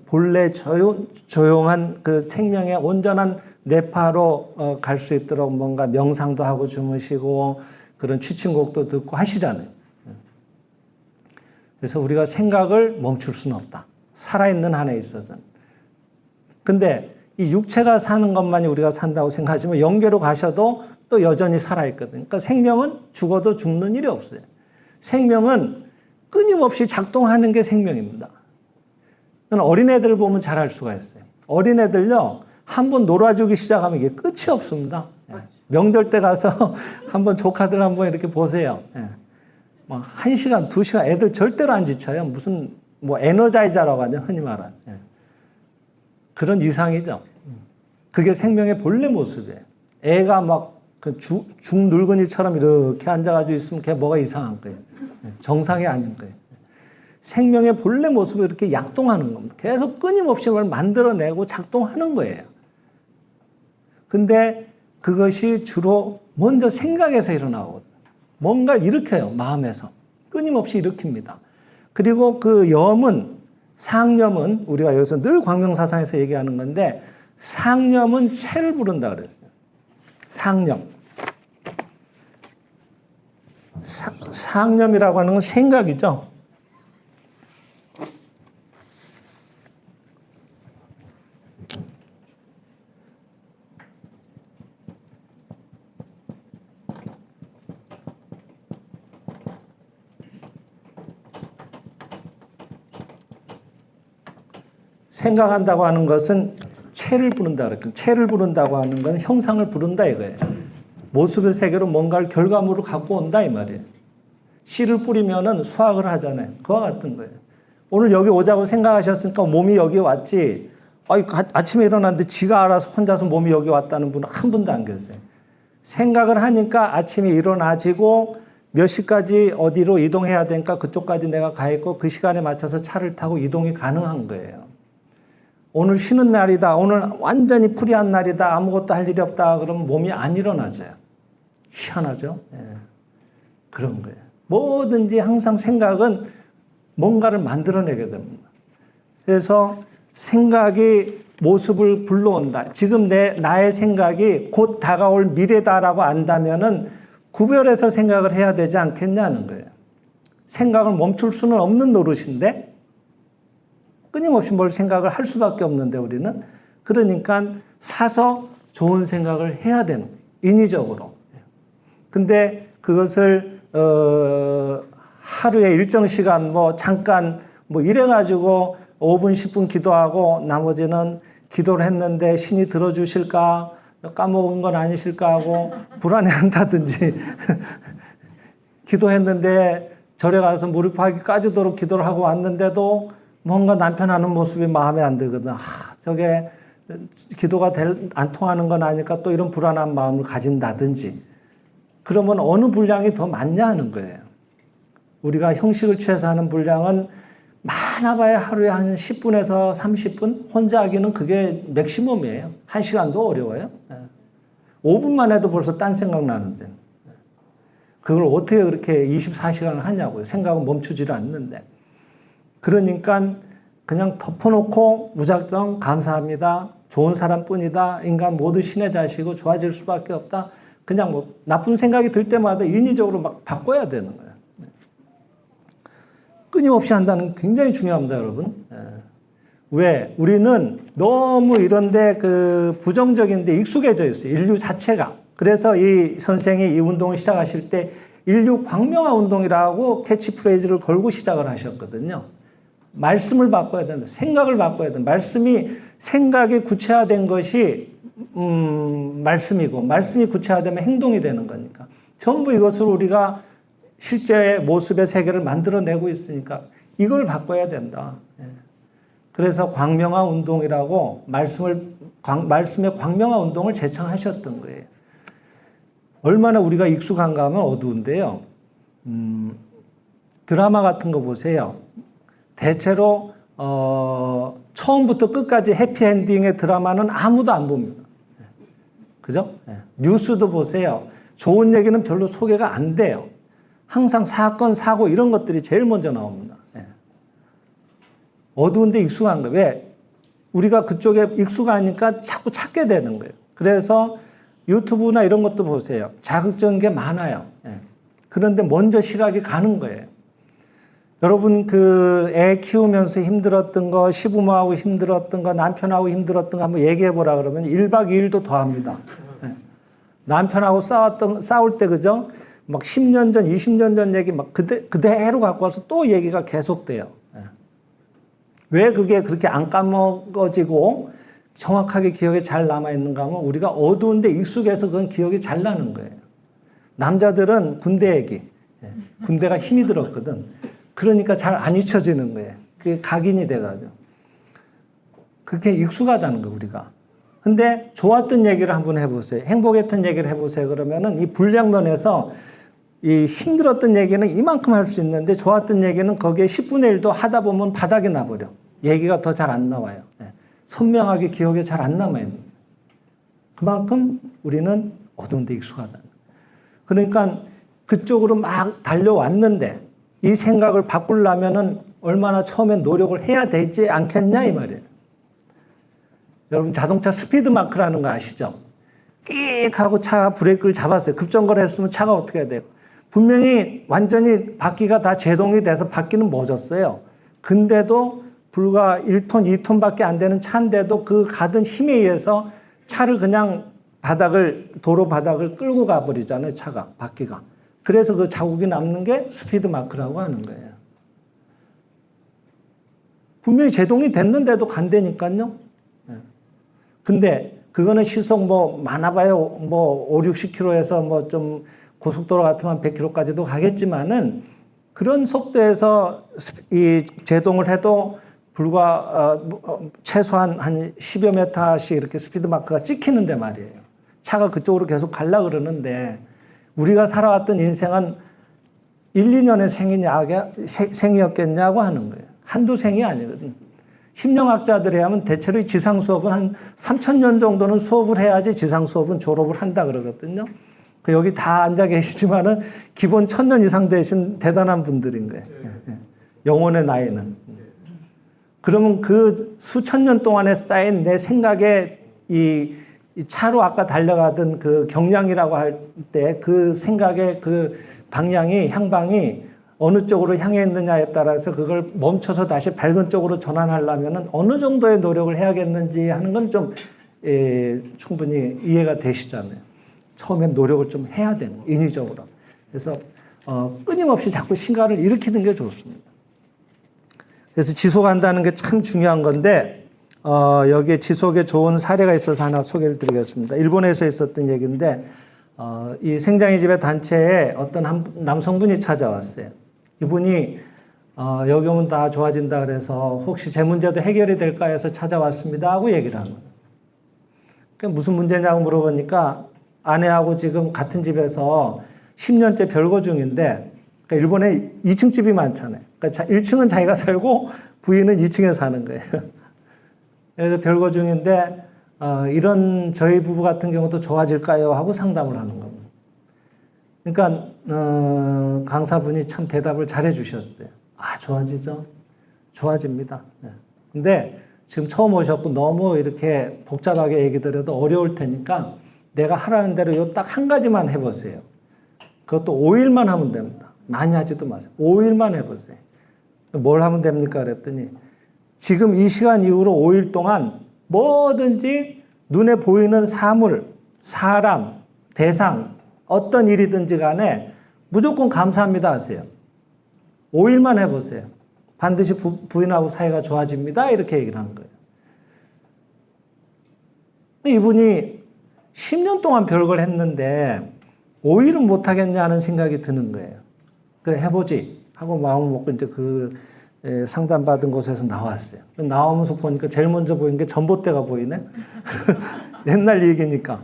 본래 조용한 그 생명의 온전한 뇌파로 갈 수 있도록 뭔가 명상도 하고 주무시고 그런 취침곡도 듣고 하시잖아요. 그래서 우리가 생각을 멈출 수는 없다. 살아있는 한에 있어서는. 근데 이 육체가 사는 것만이 우리가 산다고 생각하지만 영계로 가셔도 또 여전히 살아있거든요. 그러니까 생명은 죽어도 죽는 일이 없어요. 생명은 끊임없이 작동하는 게 생명입니다. 어린애들 보면 잘 알 수가 있어요. 어린애들요, 한번 놀아주기 시작하면 이게 끝이 없습니다. 명절 때 가서 한번 조카들 한번 이렇게 보세요. 막 1시간, 2시간 애들 절대로 안 지쳐요. 무슨 뭐 에너자이저라고 하죠, 흔히 말하는. 그런 이상이죠. 그게 생명의 본래 모습이에요. 애가 막 그 중늙은이처럼 이렇게 앉아가지고 있으면 걔 뭐가 이상한 거예요. 정상이 아닌 거예요. 생명의 본래 모습을 이렇게 약동하는 겁니다. 계속 끊임없이 뭘 만들어내고 작동하는 거예요. 근데 그것이 주로 먼저 생각에서 일어나거든요. 뭔가를 일으켜요, 마음에서. 끊임없이 일으킵니다. 그리고 그 염은, 상념은, 우리가 여기서 늘 광명사상에서 얘기하는 건데, 상념은 체를 부른다 그랬어요. 상념. 상념이라고 하는 건 생각이죠. 생각한다고 하는 것은 체를 부른다 그랬거든요. 체를 부른다고 하는 건 형상을 부른다 이거예요. 모습의 세계로 뭔가를 결과물을 갖고 온다 이 말이에요. 씨를 뿌리면은 수확을 하잖아요. 그와 같은 거예요. 오늘 여기 오자고 생각하셨으니까 몸이 여기 왔지. 아침에 일어났는데 지가 알아서 혼자서 몸이 여기 왔다는 분은 한 분도 안 계세요. 생각을 하니까 아침에 일어나지고 몇 시까지 어디로 이동해야 되니까 그쪽까지 내가 가 있고 그 시간에 맞춰서 차를 타고 이동이 가능한 거예요. 오늘 쉬는 날이다. 오늘 완전히 프리한 날이다. 아무것도 할 일이 없다. 그러면 몸이 안 일어나져요. 희한하죠? 예. 그런 거예요. 뭐든지 항상 생각은 뭔가를 만들어내게 됩니다. 그래서 생각이 모습을 불러온다. 지금 나의 생각이 곧 다가올 미래다라고 안다면은 구별해서 생각을 해야 되지 않겠냐는 거예요. 생각을 멈출 수는 없는 노릇인데 끊임없이 뭘 생각을 할 수밖에 없는데 우리는 그러니까 사서 좋은 생각을 해야 되는 거예요. 인위적으로. 근데 그것을 하루에 일정 시간 뭐 잠깐 뭐 이래가지고 5분 10분 기도하고 나머지는 기도를 했는데 신이 들어주실까 까먹은 건 아니실까 하고 불안해한다든지 기도했는데 절에 가서 무릎하기까지도록 기도를 하고 왔는데도 뭔가 남편 하는 모습이 마음에 안 들거든. 저게 기도가 안 통하는 건 아닐까 또 이런 불안한 마음을 가진다든지. 그러면 어느 분량이 더 많냐 하는 거예요. 우리가 형식을 취해서 하는 분량은 많아봐야 하루에 한 10분에서 30분? 혼자 하기는 그게 맥시멈이에요. 1시간도 어려워요. 5분만 해도 벌써 딴 생각 나는데. 그걸 어떻게 그렇게 24시간을 하냐고요. 생각은 멈추지를 않는데. 그러니까 그냥 덮어놓고 무작정 감사합니다. 좋은 사람뿐이다. 인간 모두 신의 자식이고 좋아질 수밖에 없다. 그냥 뭐 나쁜 생각이 들 때마다 인위적으로 막 바꿔야 되는 거예요. 끊임없이 한다는 게 굉장히 중요합니다, 여러분. 왜? 우리는 너무 이런데 부정적인데 익숙해져 있어요. 인류 자체가. 그래서 이 선생이 이 운동을 시작하실 때 인류 광명화 운동이라고 캐치프레이즈를 걸고 시작을 하셨거든요. 말씀을 바꿔야 된다. 생각을 바꿔야 된다. 생각이 구체화된 것이 말씀이고 말씀이 구체화되면 행동이 되는 거니까. 전부 이것을 우리가 실제의 모습의 세계를 만들어내고 있으니까 이걸 바꿔야 된다. 그래서 광명화 운동이라고 말씀의 광명화 운동을 제창하셨던 거예요. 얼마나 우리가 익숙한가 하면 어두운데요. 드라마 같은 거 보세요. 대체로 처음부터 끝까지 해피엔딩의 드라마는 아무도 안 봅니다. 그죠? 뉴스도 보세요. 좋은 얘기는 별로 소개가 안 돼요. 항상 사건, 사고 이런 것들이 제일 먼저 나옵니다. 어두운데 익숙한 거예요. 왜? 우리가 그쪽에 익숙하니까 자꾸 찾게 되는 거예요. 그래서 유튜브나 이런 것도 보세요. 자극적인 게 많아요. 그런데 먼저 시각이 가는 거예요. 여러분 애 키우면서 힘들었던 거, 시부모하고 힘들었던 거, 남편하고 힘들었던 거 한번 얘기해 보라 그러면 1박 2일도 더 합니다. 남편하고 싸울 때 그죠? 막 10년 전, 20년 전 얘기 막 그대로 갖고 와서 또 얘기가 계속돼요. 왜 그게 그렇게 안 까먹어지고 정확하게 기억에 잘 남아있는가 하면 우리가 어두운데 익숙해서 그건 기억이 잘 나는 거예요. 남자들은 군대 얘기. 군대가 힘이 들었거든. 그러니까 잘 안 잊혀지는 거예요. 그게 각인이 돼가지고. 그렇게 익숙하다는 거예요, 우리가. 근데 좋았던 얘기를 한번 해보세요. 행복했던 얘기를 해보세요. 그러면은 이 불량면에서 이 힘들었던 얘기는 이만큼 할 수 있는데 좋았던 얘기는 거기에 10분의 1도 하다 보면 바닥에 나버려. 얘기가 더 잘 안 나와요. 선명하게 기억에 잘 안 남아요. 그만큼 우리는 어두운 데 익숙하다. 그러니까 그쪽으로 막 달려왔는데 이 생각을 바꾸려면은 얼마나 처음엔 노력을 해야 되지 않겠냐 이 말이에요. 여러분 자동차 스피드 마크라는 거 아시죠? 끽 하고 차 브레이크를 잡았어요. 급정거를 했으면 차가 어떻게 해야 돼요? 분명히 완전히 바퀴가 다 제동이 돼서 바퀴는 멎었어요. 근데도 불과 1톤, 2톤밖에 안 되는 차인데도 그 가든 힘에 의해서 차를 그냥 도로 바닥을 끌고 가버리잖아요. 차가, 바퀴가. 그래서 그 자국이 남는 게 스피드 마크라고 하는 거예요. 분명히 제동이 됐는데도 간다니까요. 근데 그거는 시속 많아봐요. 5, 60km에서 좀 고속도로 같으면 100km까지도 가겠지만은 그런 속도에서 이 제동을 해도 불과 최소한 한 10여 메타씩 이렇게 스피드 마크가 찍히는데 말이에요. 차가 그쪽으로 계속 가려고 그러는데 우리가 살아왔던 인생은 1, 2년의 생이었겠냐고 하는 거예요. 한두 생이 아니거든. 심령학자들에 하면 대체로 지상 수업은 한 3,000년 정도는 수업을 해야지 지상 수업은 졸업을 한다 그러거든요. 여기 다 앉아 계시지만은 기본 1,000년 이상 되신 대단한 분들인 거예요. 영혼의 나이는. 그러면 그 수천 년 동안에 쌓인 내 생각에 이 차로 아까 달려가던 그 경량이라고 할 때 그 생각의 그 향방이 어느 쪽으로 향해 있느냐에 따라서 그걸 멈춰서 다시 밝은 쪽으로 전환하려면 어느 정도의 노력을 해야겠는지 하는 건 좀 충분히 이해가 되시잖아요. 처음엔 노력을 좀 해야 되는, 인위적으로. 그래서 끊임없이 자꾸 신가를 일으키는 게 좋습니다. 그래서 지속한다는 게 참 중요한 건데 여기에 지속에 좋은 사례가 있어서 하나 소개를 드리겠습니다. 일본에서 있었던 얘기인데 이 생장의 집의 단체에 어떤 한 남성분이 찾아왔어요. 이분이 여기 오면 다 좋아진다 그래서 혹시 제 문제도 해결이 될까 해서 찾아왔습니다 하고 얘기를 한 거예요. 그러니까 무슨 문제냐고 물어보니까 아내하고 지금 같은 집에서 10년째 별거 중인데 그러니까 일본에 2층 집이 많잖아요. 그러니까 1층은 자기가 살고 부인은 2층에 사는 거예요. 그래서 별거 중인데 이런 저희 부부 같은 경우도 좋아질까요? 하고 상담을 하는 겁니다. 그러니까 강사분이 참 대답을 잘해 주셨어요. 아, 좋아지죠? 좋아집니다. 네. 근데 지금 처음 오셨고 너무 이렇게 복잡하게 얘기 드려도 어려울 테니까 내가 하라는 대로 요 딱 한 가지만 해보세요. 그것도 5일만 하면 됩니다. 많이 하지도 마세요. 5일만 해보세요. 뭘 하면 됩니까? 그랬더니 지금 이 시간 이후로 5일 동안 뭐든지 눈에 보이는 사물, 사람, 대상, 어떤 일이든지 간에 무조건 감사합니다 하세요. 5일만 해보세요. 반드시 부인하고 사이가 좋아집니다. 이렇게 얘기를 하는 거예요. 이분이 10년 동안 별걸 했는데 5일은 못하겠냐 하는 생각이 드는 거예요. 그래 해보지 하고 마음을 먹고 이제 그 상담받은 곳에서 나왔어요. 나오면서 보니까 제일 먼저 보이는 게 전봇대가 보이네. 옛날 얘기니까.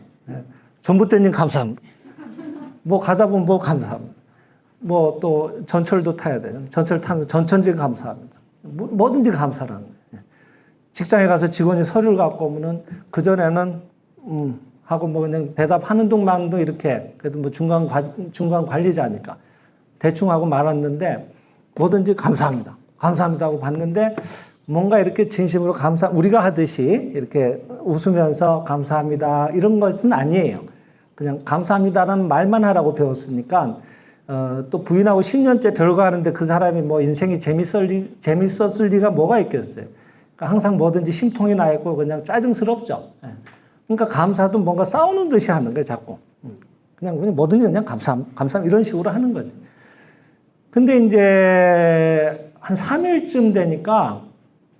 전봇대님 감사합니다. 뭐 가다 보면 뭐 감사합니다. 뭐 또 전철도 타야 돼요. 전철 타면 전천님 감사합니다. 뭐든지 감사라는 거예요. 직장에 가서 직원이 서류를 갖고 오면은 그전에는 하고 뭐 그냥 대답하는 동안도 이렇게 그래도 뭐 중간 관리자니까 대충 하고 말았는데 뭐든지 감사합니다. 감사합니다 하고 봤는데 뭔가 이렇게 진심으로 우리가 하듯이 이렇게 웃으면서 감사합니다 이런 것은 아니에요. 그냥 감사합니다라는 말만 하라고 배웠으니까 또 부인하고 10년째 별거 하는데 그 사람이 뭐 인생이 재밌었을 리가 뭐가 있겠어요. 그러니까 항상 뭐든지 심통이 나 있고 그냥 짜증스럽죠. 그러니까 감사도 뭔가 싸우는 듯이 하는 거예요, 자꾸. 그냥 뭐든지 그냥 감사합니다 이런 식으로 하는 거지. 근데 이제 한 3일쯤 되니까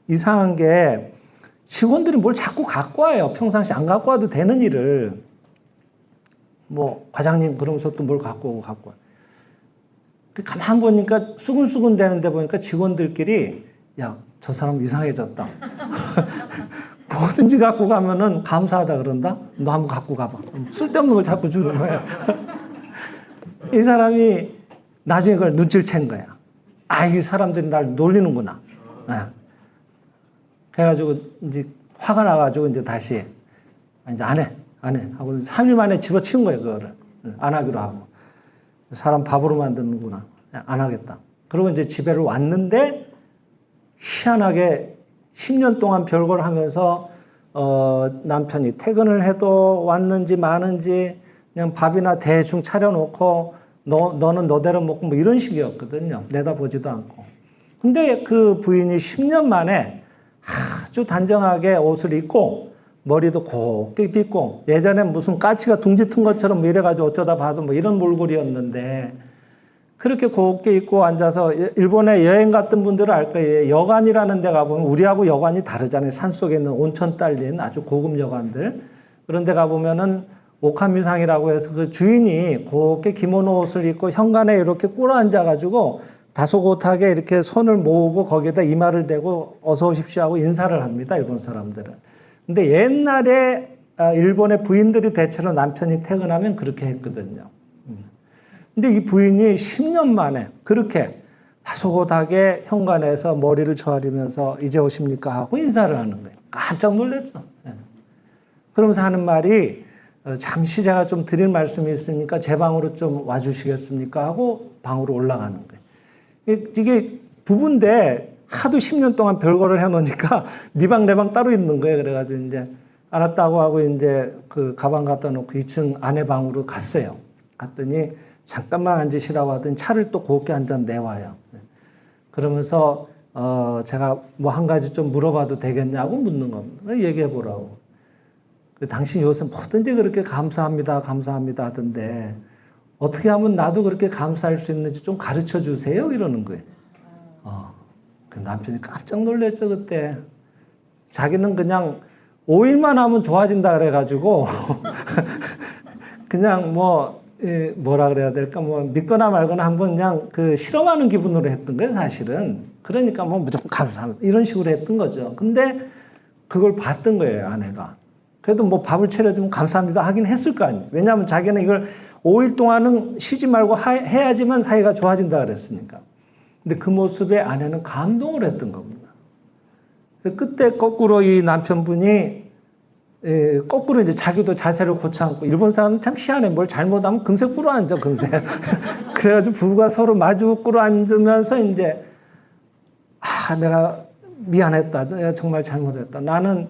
이상한 게 직원들이 뭘 자꾸 갖고 와요. 평상시 안 갖고 와도 되는 일을. 뭐 과장님 그러면서 또 뭘 갖고 와. 가만 보니까 수근수근 되는데 보니까 직원들끼리 야, 저 사람 이상해졌다. 뭐든지 갖고 가면은 감사하다 그런다? 너 한번 갖고 가봐. 쓸데없는 걸 자꾸 주는 거야. 이 사람이 나중에 그걸 눈치를 챈 거야. 아, 이 사람들이 날 놀리는구나. 그래가지고 이제 화가 나가지고 이제 다시 이제 안 해. 하고 3일 만에 집어치운 거예요, 그거를. 안 하기로 하고. 사람 밥으로 만드는구나. 안 하겠다. 그리고 이제 집에를 왔는데 희한하게 10년 동안 별걸 하면서 남편이 퇴근을 해도 왔는지 마는지 그냥 밥이나 대충 차려놓고 너는 너대로 먹고 뭐 이런 식이었거든요. 내다보지도 않고. 근데 그 부인이 10년 만에 아주 단정하게 옷을 입고 머리도 곱게 빗고 예전에 무슨 까치가 둥지 튼 것처럼 뭐 이래가지고 어쩌다 봐도 뭐 이런 몰골이었는데 그렇게 곱게 입고 앉아서 일본에 여행 갔던 분들은 알 거예요. 여관이라는 데 가보면 우리하고 여관이 다르잖아요. 산속에 있는 온천 딸린 아주 고급 여관들. 그런 데 가보면은 오카미상이라고 해서 그 주인이 곱게 기모노 옷을 입고 현관에 이렇게 꿇어 앉아가지고 다소곳하게 이렇게 손을 모으고 거기에다 이마를 대고 어서 오십시오 하고 인사를 합니다. 일본 사람들은. 근데 옛날에 일본의 부인들이 대체로 남편이 퇴근하면 그렇게 했거든요. 근데 이 부인이 10년 만에 그렇게 다소곳하게 현관에서 머리를 조아리면서 이제 오십니까 하고 인사를 하는 거예요. 깜짝 놀랐죠. 그러면서 하는 말이 잠시 제가 좀 드릴 말씀이 있으니까 제 방으로 좀 와주시겠습니까 하고 방으로 올라가는 거예요. 이게 부부인데 하도 10년 동안 별거를 해놓으니까 네 방 내 방 따로 있는 거예요. 그래가지고 이제 알았다고 하고 이제 그 가방 갖다 놓고 2층 아내 방으로 갔어요. 갔더니 잠깐만 앉으시라고 하더니 차를 또 곱게 한 잔 내와요. 그러면서 제가 뭐 한 가지 좀 물어봐도 되겠냐고 묻는 겁니다. 얘기해 보라고. 당신 요새 뭐든지 그렇게 감사합니다 하던데 어떻게 하면 나도 그렇게 감사할 수 있는지 좀 가르쳐 주세요 이러는 거예요. 그 남편이 깜짝 놀랐죠 그때. 자기는 그냥 5일만 하면 좋아진다 그래가지고 그냥 뭐라 그래야 될까 뭐 믿거나 말거나 한번 그냥 그 실험하는 기분으로 했던 거예요 사실은. 그러니까 뭐 무조건 감사합니다 이런 식으로 했던 거죠. 근데 그걸 봤던 거예요 아내가. 그래도 뭐 밥을 차려주면 감사합니다 하긴 했을 거 아니에요. 왜냐하면 자기는 이걸 5일 동안은 쉬지 말고 해야지만 사이가 좋아진다 그랬으니까. 근데 그 모습에 아내는 감동을 했던 겁니다. 그때 거꾸로 이 남편분이 거꾸로 이제 자기도 자세를 고쳐앉고 일본 사람은 참 희한해. 뭘 잘못하면 금세 꿇어앉아 금세. 그래가지고 부부가 서로 마주 꿇어앉으면서 이제 내가 미안했다. 내가 정말 잘못했다. 나는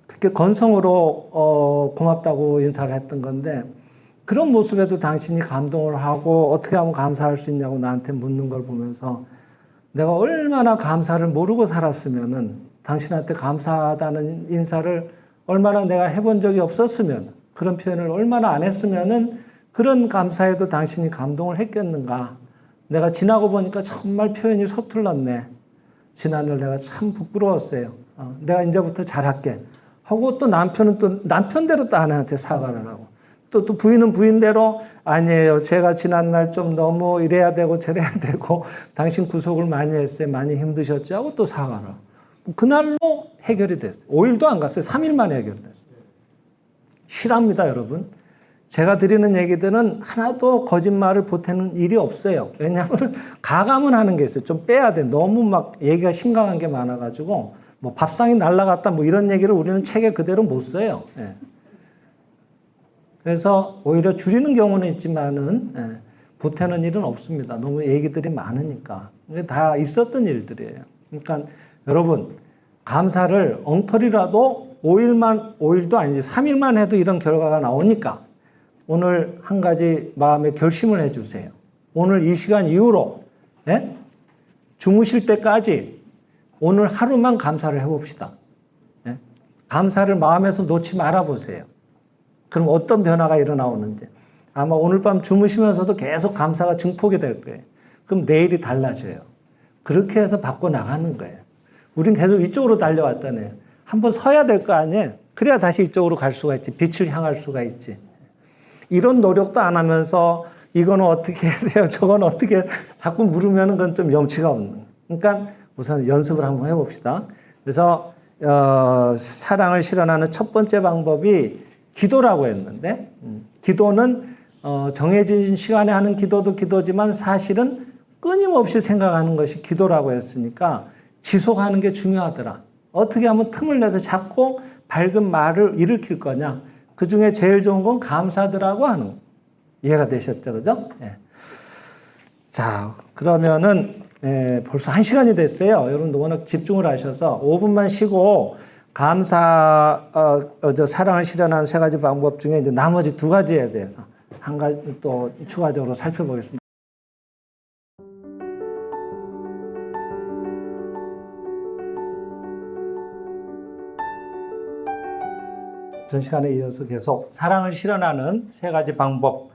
그렇게 건성으로 고맙다고 인사를 했던 건데 그런 모습에도 당신이 감동을 하고 어떻게 하면 감사할 수 있냐고 나한테 묻는 걸 보면서 내가 얼마나 감사를 모르고 살았으면은 당신한테 감사하다는 인사를 얼마나 내가 해본 적이 없었으면 그런 표현을 얼마나 안 했으면은 그런 감사에도 당신이 감동을 했겠는가. 내가 지나고 보니까 정말 표현이 서툴렀네. 지난날 내가 참 부끄러웠어요. 내가 이제부터 잘할게. 하고 또 남편은 또 남편대로 또 아내한테 사과를 하고 또 부인은 부인대로 아니에요. 제가 지난날 좀 너무 이래야 되고 저래야 되고 당신 구속을 많이 했어요. 많이 힘드셨죠? 하고 또 사과를 하고. 그날로 해결이 됐어요. 5일도 안 갔어요. 3일 만에 해결됐어요. 실합니다, 여러분. 제가 드리는 얘기들은 하나도 거짓말을 보태는 일이 없어요. 왜냐하면 가감은 하는 게 있어요. 좀 빼야 돼. 너무 막 얘기가 심각한 게 많아가지고 뭐 밥상이 날라갔다 뭐 이런 얘기를 우리는 책에 그대로 못 써요. 예. 그래서 오히려 줄이는 경우는 있지만은 보태는 일은 없습니다. 너무 얘기들이 많으니까. 이게 다 있었던 일들이에요. 그러니까 여러분 감사를 엉터리라도 5일도 아니지 3일만 해도 이런 결과가 나오니까 오늘 한 가지 마음의 결심을 해주세요. 오늘 이 시간 이후로 주무실 때까지 오늘 하루만 감사를 해봅시다. 감사를 마음에서 놓지 말아보세요. 그럼 어떤 변화가 일어나오는지. 아마 오늘 밤 주무시면서도 계속 감사가 증폭이 될 거예요. 그럼 내일이 달라져요. 그렇게 해서 바꿔나가는 거예요. 우린 계속 이쪽으로 달려왔다네. 한번 서야 될 거 아니에요. 그래야 다시 이쪽으로 갈 수가 있지. 빛을 향할 수가 있지. 이런 노력도 안 하면서 이거는 어떻게 해야 돼요? 저건 어떻게 자꾸 물으면 그건 좀 염치가 없는. 그러니까 우선 연습을 한번 해봅시다. 그래서 사랑을 실현하는 첫 번째 방법이 기도라고 했는데 기도는 정해진 시간에 하는 기도도 기도지만 사실은 끊임없이 생각하는 것이 기도라고 했으니까 지속하는 게 중요하더라. 어떻게 하면 틈을 내서 자꾸 밝은 말을 일으킬 거냐. 그중에 제일 좋은 건 감사드라고 하는 거. 이해가 되셨죠? 그죠? 예. 자, 그러면은 벌써 1시간이 됐어요. 여러분도 워낙 집중을 하셔서 5분만 쉬고 사랑을 실현하는 3가지 방법 중에 이제 나머지 2가지에 대해서 한 가지 또 추가적으로 살펴보겠습니다. 전 시간에 이어서 계속 사랑을 실현하는 3가지 방법,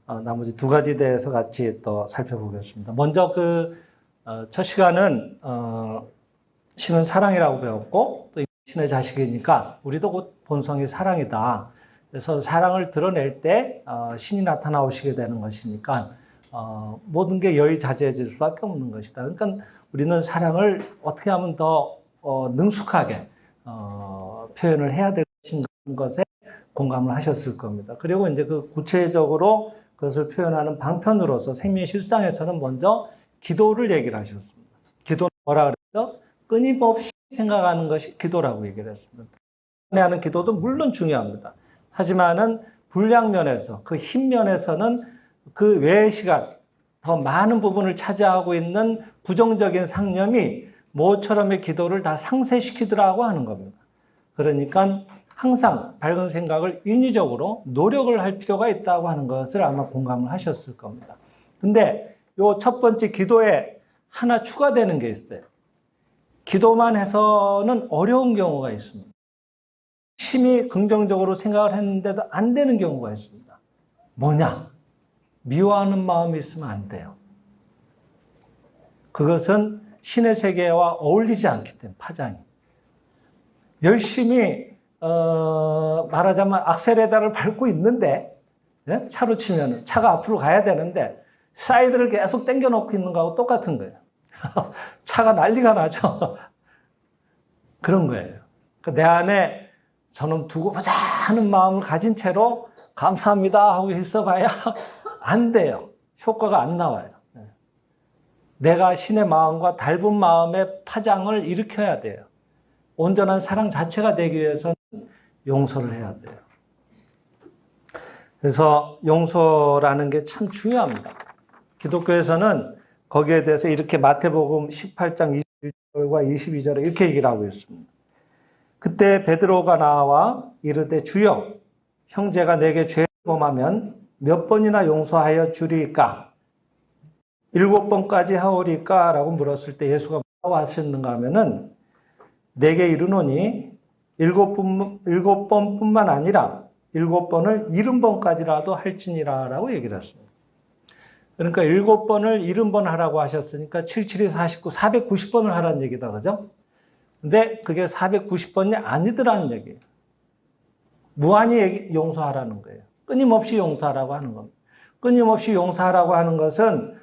나머지 2가지에 대해서 같이 또 살펴보겠습니다. 먼저 첫 시간은 신은 사랑이라고 배웠고 또 신의 자식이니까 우리도 곧 본성이 사랑이다. 그래서 사랑을 드러낼 때 신이 나타나오시게 되는 것이니까 모든 게 여의자재해질 수밖에 없는 것이다. 그러니까 우리는 사랑을 어떻게 하면 더 능숙하게 표현을 해야 될 것인가 하는 것에 공감을 하셨을 겁니다. 그리고 이제 그 구체적으로 그것을 표현하는 방편으로서 생명의 실상에서는 먼저 기도를 얘기를 하셨습니다. 기도는 뭐라 그랬죠? 끊임없이 생각하는 것이 기도라고 얘기를 했습니다. 하는 기도도 물론 중요합니다. 하지만은 분량 면에서 그 힘 면에서는 그 외의 시간 더 많은 부분을 차지하고 있는 부정적인 상념이 모처럼의 기도를 다 상쇄시키더라고 하는 겁니다. 그러니까 항상 밝은 생각을 인위적으로 노력을 할 필요가 있다고 하는 것을 아마 공감을 하셨을 겁니다. 근데 요 첫 번째 기도에 하나 추가되는 게 있어요. 기도만 해서는 어려운 경우가 있습니다. 심히 긍정적으로 생각을 했는데도 안 되는 경우가 있습니다. 뭐냐? 미워하는 마음이 있으면 안 돼요. 그것은 신의 세계와 어울리지 않기 때문에 파장이. 열심히 말하자면 악셀에다를 밟고 있는데 차로 치면 차가 앞으로 가야 되는데 사이드를 계속 당겨놓고 있는 거하고 똑같은 거예요. 차가 난리가 나죠. 그런 거예요. 내 안에 저놈 두고 보자 하는 마음을 가진 채로 감사합니다 하고 있어봐야 안 돼요. 효과가 안 나와요. 내가 신의 마음과 닮은 마음의 파장을 일으켜야 돼요. 온전한 사랑 자체가 되기 위해서는 용서를 해야 돼요. 그래서 용서라는 게 참 중요합니다. 기독교에서는 거기에 대해서 이렇게 마태복음 18장 21절과 22절에 이렇게 얘기를 하고 있습니다. 그때 베드로가 나와 이르되 주여 형제가 내게 죄를 범하면 몇 번이나 용서하여 주리까? 7번까지 하오리까? 라고 물었을 때 예수가 뭐라고 하셨는가 하면은 내게 이르노니 7번뿐만 아니라 7번을 70번까지라도 할지니라 라고 얘기를 했습니다. 그러니까 7번을 70번 하라고 하셨으니까 77이 49, 490번을 하라는 얘기다. 그죠? 근데 그게 490번이 아니더라는 얘기예요. 무한히 용서하라는 거예요. 끊임없이 용서하라고 하는 겁니다. 끊임없이 용서하라고 하는 것은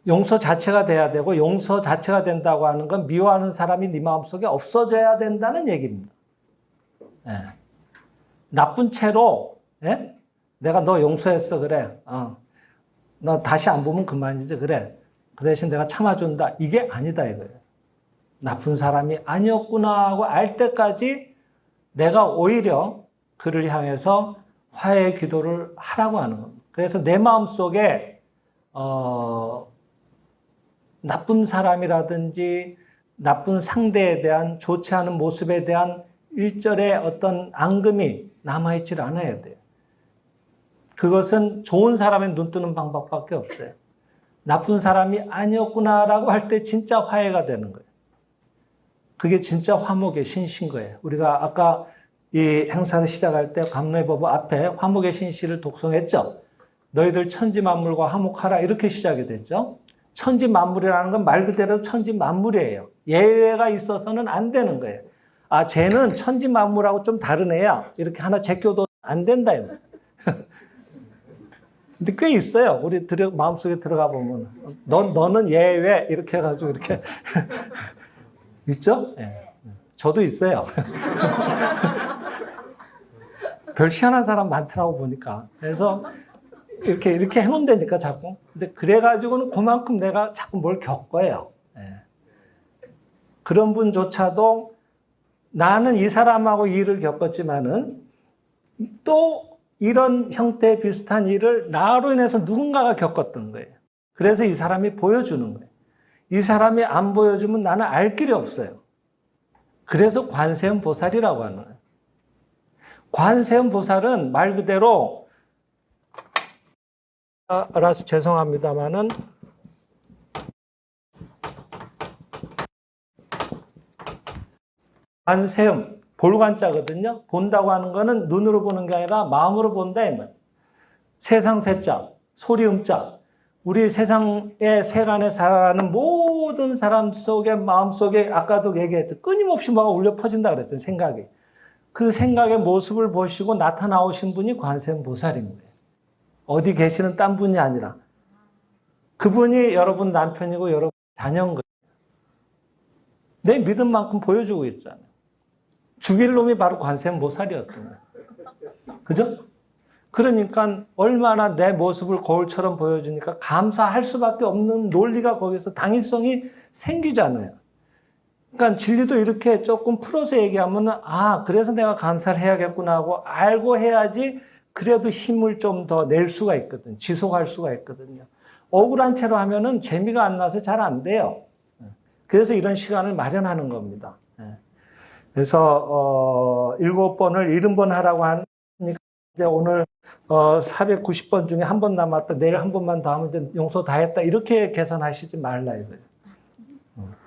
용서 자체가 돼야 되고 용서 자체가 된다고 하는 건 미워하는 사람이 네 마음속에 없어져야 된다는 얘기입니다. 네. 나쁜 채로 내가 너 용서했어 그래. 너 다시 안 보면 그만이지 그래. 그 대신 내가 참아준다. 이게 아니다 이거예요. 나쁜 사람이 아니었구나 하고 알 때까지 내가 오히려 그를 향해서 화해의 기도를 하라고 하는 겁니다. 그래서 내 마음속에 나쁜 사람이라든지 나쁜 상대에 대한 좋지 않은 모습에 대한 일절의 어떤 앙금이 남아있질 않아야 돼요. 그것은 좋은 사람의 눈 뜨는 방법밖에 없어요. 나쁜 사람이 아니었구나라고 할 때 진짜 화해가 되는 거예요. 그게 진짜 화목의 신신 거예요. 우리가 아까 이 행사를 시작할 때 감로의법어 앞에 화목의 신시를 독송했죠. 너희들 천지 만물과 화목하라 이렇게 시작이 됐죠. 천지만물이라는 건 말 그대로 천지만물이에요. 예외가 있어서는 안 되는 거예요. 아, 쟤는 천지만물하고 좀 다른 애야. 이렇게 하나 제껴도 안 된다. 근데 꽤 있어요. 우리 마음속에 들어가 보면. 너는 예외. 이렇게 해가지고 이렇게. 있죠? 네. 저도 있어요. 별 희한한 사람 많더라고 보니까. 그래서 이렇게 해놓는다니까 자꾸. 근데 그래가지고는 그만큼 내가 자꾸 뭘 겪어요. 네. 그런 분조차도 나는 이 사람하고 일을 겪었지만은 또 이런 형태 비슷한 일을 나로 인해서 누군가가 겪었던 거예요. 그래서 이 사람이 보여주는 거예요. 이 사람이 안 보여주면 나는 알 길이 없어요. 그래서 관세음 보살이라고 하는 거예요. 관세음 보살은 말 그대로 알아서 죄송합니다만은 관세음 볼관자거든요. 본다고 하는 거는 눈으로 보는 게 아니라 마음으로 본다. 세상 세자, 소리음자. 우리 세상의 세간에 살아가는 모든 사람 속에 마음속에 아까도 얘기했듯 끊임없이 뭐가 울려 퍼진다 그랬던 생각이. 그 생각의 모습을 보시고 나타나오신 분이 관세음 보살입니다. 어디 계시는 딴 분이 아니라 그분이 여러분 남편이고 여러분 자녀인 거예요. 내 믿음 만큼 보여주고 있잖아요. 죽일 놈이 바로 관세음 보살이었던 거예요. 그죠? 그러니까 얼마나 내 모습을 거울처럼 보여주니까 감사할 수밖에 없는 논리가 거기서 당위성이 생기잖아요. 그러니까 진리도 이렇게 조금 풀어서 얘기하면 아, 그래서 내가 감사를 해야겠구나 하고 알고 해야지 그래도 힘을 좀 더 낼 수가 있거든요. 지속할 수가 있거든요. 억울한 채로 하면은 재미가 안 나서 잘 안 돼요. 그래서 이런 시간을 마련하는 겁니다. 그래서 7번을 70번 하라고 하니까 이제 오늘 490번 중에 한 번 남았다. 내일 한 번만 더 하면 이제 용서 다 했다. 이렇게 계산하시지 말라 이거예요.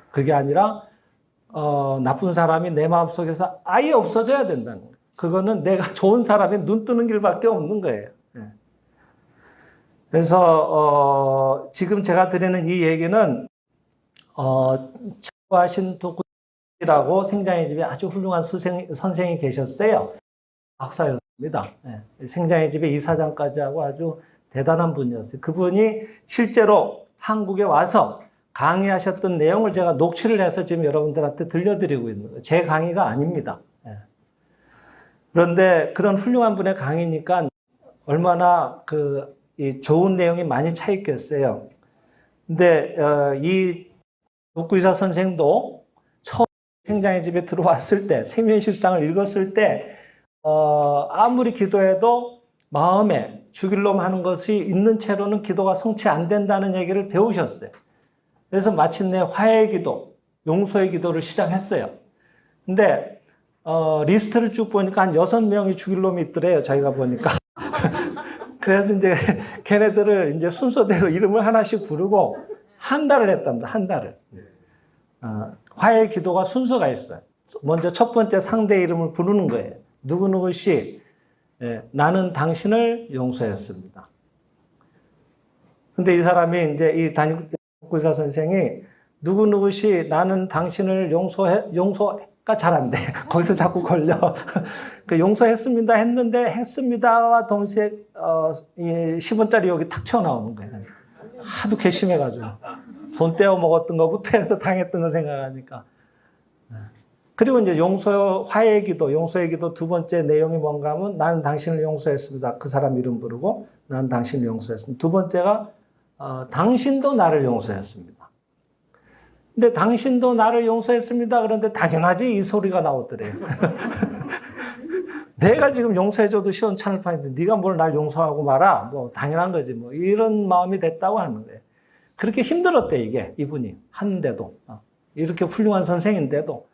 그게 아니라 나쁜 사람이 내 마음속에서 아예 없어져야 된다는 거예요. 그거는 내가 좋은 사람이 눈 뜨는 길밖에 없는 거예요. 그래서 지금 제가 드리는 이 얘기는 최고하신 독구이라고 생장의 집에 아주 훌륭한 선생이 계셨어요. 박사였습니다. 생장의 집에 이사장까지 하고 아주 대단한 분이었어요. 그분이 실제로 한국에 와서 강의하셨던 내용을 제가 녹취를 해서 지금 여러분들한테 들려드리고 있는 거예요. 제 강의가 아닙니다. 그런데 그런 훌륭한 분의 강의니까 얼마나 이 좋은 내용이 많이 차 있겠어요. 근데 이 독구이사 선생도 처음 생장의 집에 들어왔을 때 생면실상을 읽었을 때 아무리 기도해도 마음에 죽일 놈 하는 것이 있는 채로는 기도가 성취 안 된다는 얘기를 배우셨어요. 그래서 마침내 화해의 기도, 용서의 기도를 시작했어요. 근데 리스트를 쭉 보니까 한 6명이 죽일 놈이 있더래요. 자기가 보니까. 그래서 이제 걔네들을 이제 순서대로 이름을 하나씩 부르고 한 달을 했답니다. 한 달을. 화해의 기도가 순서가 있어요. 먼저 첫 번째 상대 이름을 부르는 거예요. 누구누구씨, 나는 당신을 용서했습니다. 근데 이 사람이 이제 이 단육구의사 선생이 누구누구씨, 나는 당신을 용서가 잘 안 돼. 거기서 자꾸 걸려. 그 용서했습니다 했는데 했습니다와 동시에 10원짜리 여기 탁 튀어나오는 거예요. 하도 괘씸해가지고. 돈 떼어 먹었던 거부터 해서 당했던 거 생각하니까. 그리고 이제 화해의 기도, 용서의 기도 두 번째 내용이 뭔가 하면 나는 당신을 용서했습니다. 그 사람 이름 부르고 나는 당신을 용서했습니다. 두 번째가 당신도 나를 용서했습니다. 근데 당신도 나를 용서했습니다. 그런데 당연하지 이 소리가 나오더래요. 내가 지금 용서해줘도 시원찮을 판인데 네가 뭘 날 용서하고 말아. 뭐 당연한 거지. 뭐 이런 마음이 됐다고 하는 거예요. 그렇게 힘들었대 이분이 하는데도 이렇게 훌륭한 선생인데도.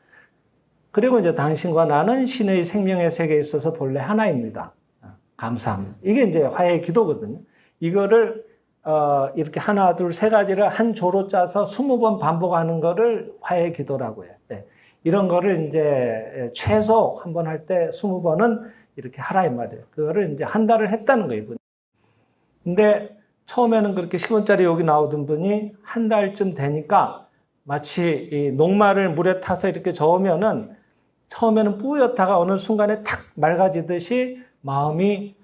그리고 이제 당신과 나는 신의 생명의 세계에 있어서 본래 하나입니다. 감사합니다. 이게 이제 화해의 기도거든요. 이거를 이렇게 하나, 둘, 세 가지를 한 조로 짜서 20번 반복하는 거를 화해의 기도라고 해요. 네. 이런 거를 이제 최소 한 번 할 때 20번은 이렇게 하라 이 말이에요. 그거를 이제 한 달을 했다는 거예요, 이분. 근데 처음에는 그렇게 10원짜리 여기 나오던 분이 한 달쯤 되니까 마치 이 녹말을 물에 타서 이렇게 저으면은 처음에는 뿌옇다가 어느 순간에 탁 맑아지듯이 마음이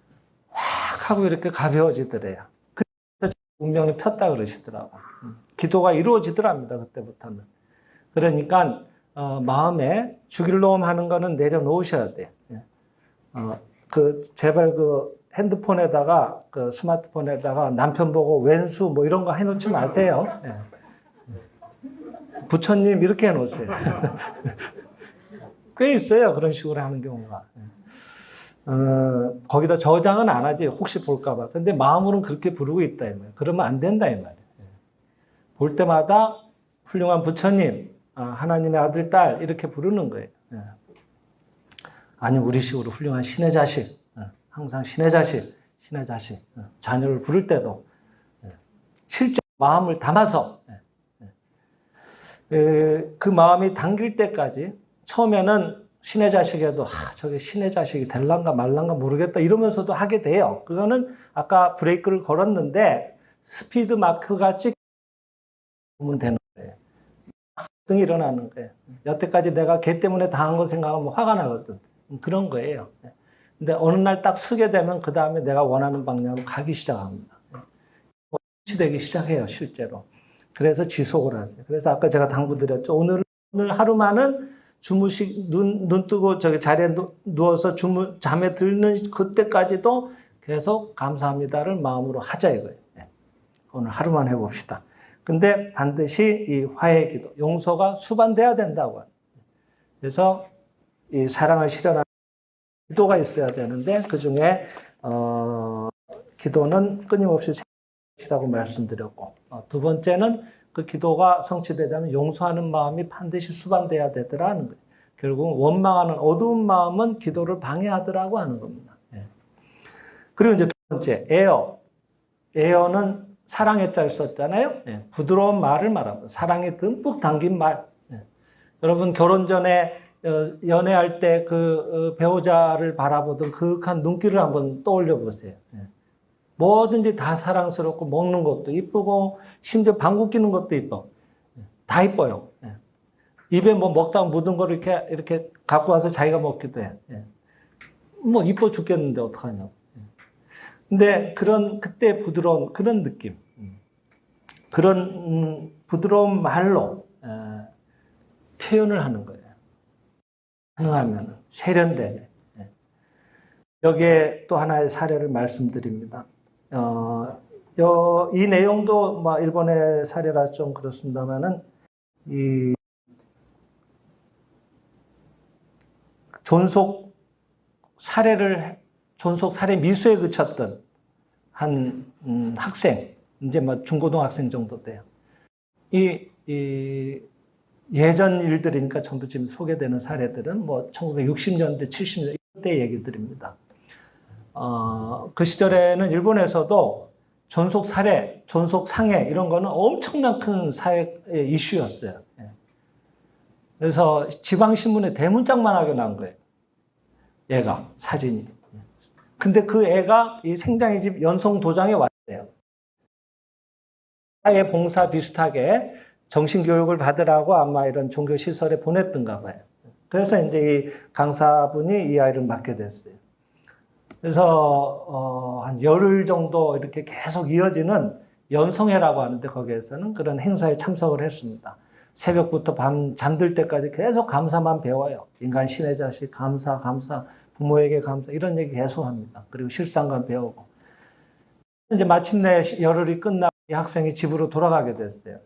확 하고 이렇게 가벼워지더래요. 그때부터 운명이 폈다 그러시더라고. 기도가 이루어지더랍니다. 그때부터는. 그러니까 마음에 주길 놈 하는 거는 내려놓으셔야 돼요. 제발 핸드폰에다가 스마트폰에다가 남편 보고 왼수 뭐 이런 거 해놓지 마세요. 부처님 이렇게 해놓으세요. 꽤 있어요. 그런 식으로 하는 경우가. 거기다 저장은 안 하지. 혹시 볼까봐. 근데 마음으로는 그렇게 부르고 있다. 이 말이에요. 그러면 안 된다. 이 말이에요. 볼 때마다 훌륭한 부처님, 하나님의 아들, 딸 이렇게 부르는 거예요. 아니 우리 식으로 훌륭한 신의 자식, 항상 신의 자식, 신의 자식, 자녀를 부를 때도 실제 마음을 담아서 그 마음이 당길 때까지 처음에는 신의 자식에도 저게 신의 자식이 될란가 말란가 모르겠다 이러면서도 하게 돼요. 그거는 아까 브레이크를 걸었는데 스피드 마크가 찍으면 되는 거예요. 등이 일어나는 거예요. 여태까지 내가 걔 때문에 당한 거 생각하면 화가 나거든. 그런 거예요. 근데 어느 날 딱 쓰게 되면 그 다음에 내가 원하는 방향으로 가기 시작합니다. 되기 시작해요, 실제로. 그래서 지속을 하세요. 그래서 아까 제가 당부드렸죠. 오늘 하루만은 눈 뜨고 저기 자리에 누워서 잠에 들는 그때까지도 계속 감사합니다를 마음으로 하자 이거예요. 오늘 하루만 해봅시다. 근데 반드시 이 화해 기도, 용서가 수반돼야 된다고. 그래서 이 사랑을 실현하는 기도가 있어야 되는데 그 중에 기도는 끊임없이 생각이라고 말씀드렸고 두 번째는 그 기도가 성취되자면 용서하는 마음이 반드시 수반돼야 되더라는 거예요. 결국 원망하는 어두운 마음은 기도를 방해하더라고 하는 겁니다. 그리고 이제 두 번째 에어는 사랑의 짤 썼잖아요. 부드러운 말을 말합니다. 사랑에 듬뿍 담긴 말. 여러분 결혼 전에 연애할 때 그 배우자를 바라보던 그윽한 눈길을 한번 떠올려 보세요. 뭐든지 다 사랑스럽고 먹는 것도 이쁘고 심지어 방귀 뀌는 것도 이뻐. 다 이뻐요. 입에 뭐 먹다가 묻은 거를 이렇게 갖고 와서 자기가 먹기도 해. 뭐 이뻐 죽겠는데 어떡하냐. 근데 그때 부드러운 그런 느낌. 그런 부드러운 말로 표현을 하는 거예요. 가능하면 세련되게. 여기에 또 하나의 사례를 말씀드립니다. 이 내용도 일본의 사례라 좀 그렇습니다만은 이 존속 살해 미수에 그쳤던 한 학생, 이제 중고등학생 정도 돼요. 이 예전 일들이니까 전부 지금 소개되는 사례들은 1960년대, 70년대 이때 얘기들입니다. 그 시절에는 일본에서도 존속 살해, 존속 상해 이런 거는 엄청난 큰 사회 이슈였어요. 그래서 지방신문에 대문짝만하게 난 거예요. 애가, 사진이. 근데 그 애가 이 생장의 집 연성도장에 왔대요. 사회 봉사 비슷하게 정신교육을 받으라고 아마 이런 종교시설에 보냈던가 봐요. 그래서 이제 이 강사분이 이 아이를 맡게 됐어요. 그래서 한 열흘 정도 이렇게 계속 이어지는 연성회라고 하는데 거기에서는 그런 행사에 참석을 했습니다. 새벽부터 밤 잠들 때까지 계속 감사만 배워요. 인간 신의 자식 감사, 부모에게 감사 이런 얘기 계속 합니다. 그리고 실상관 배우고. 이제 마침내 열흘이 끝나고 이 학생이 집으로 돌아가게 됐어요.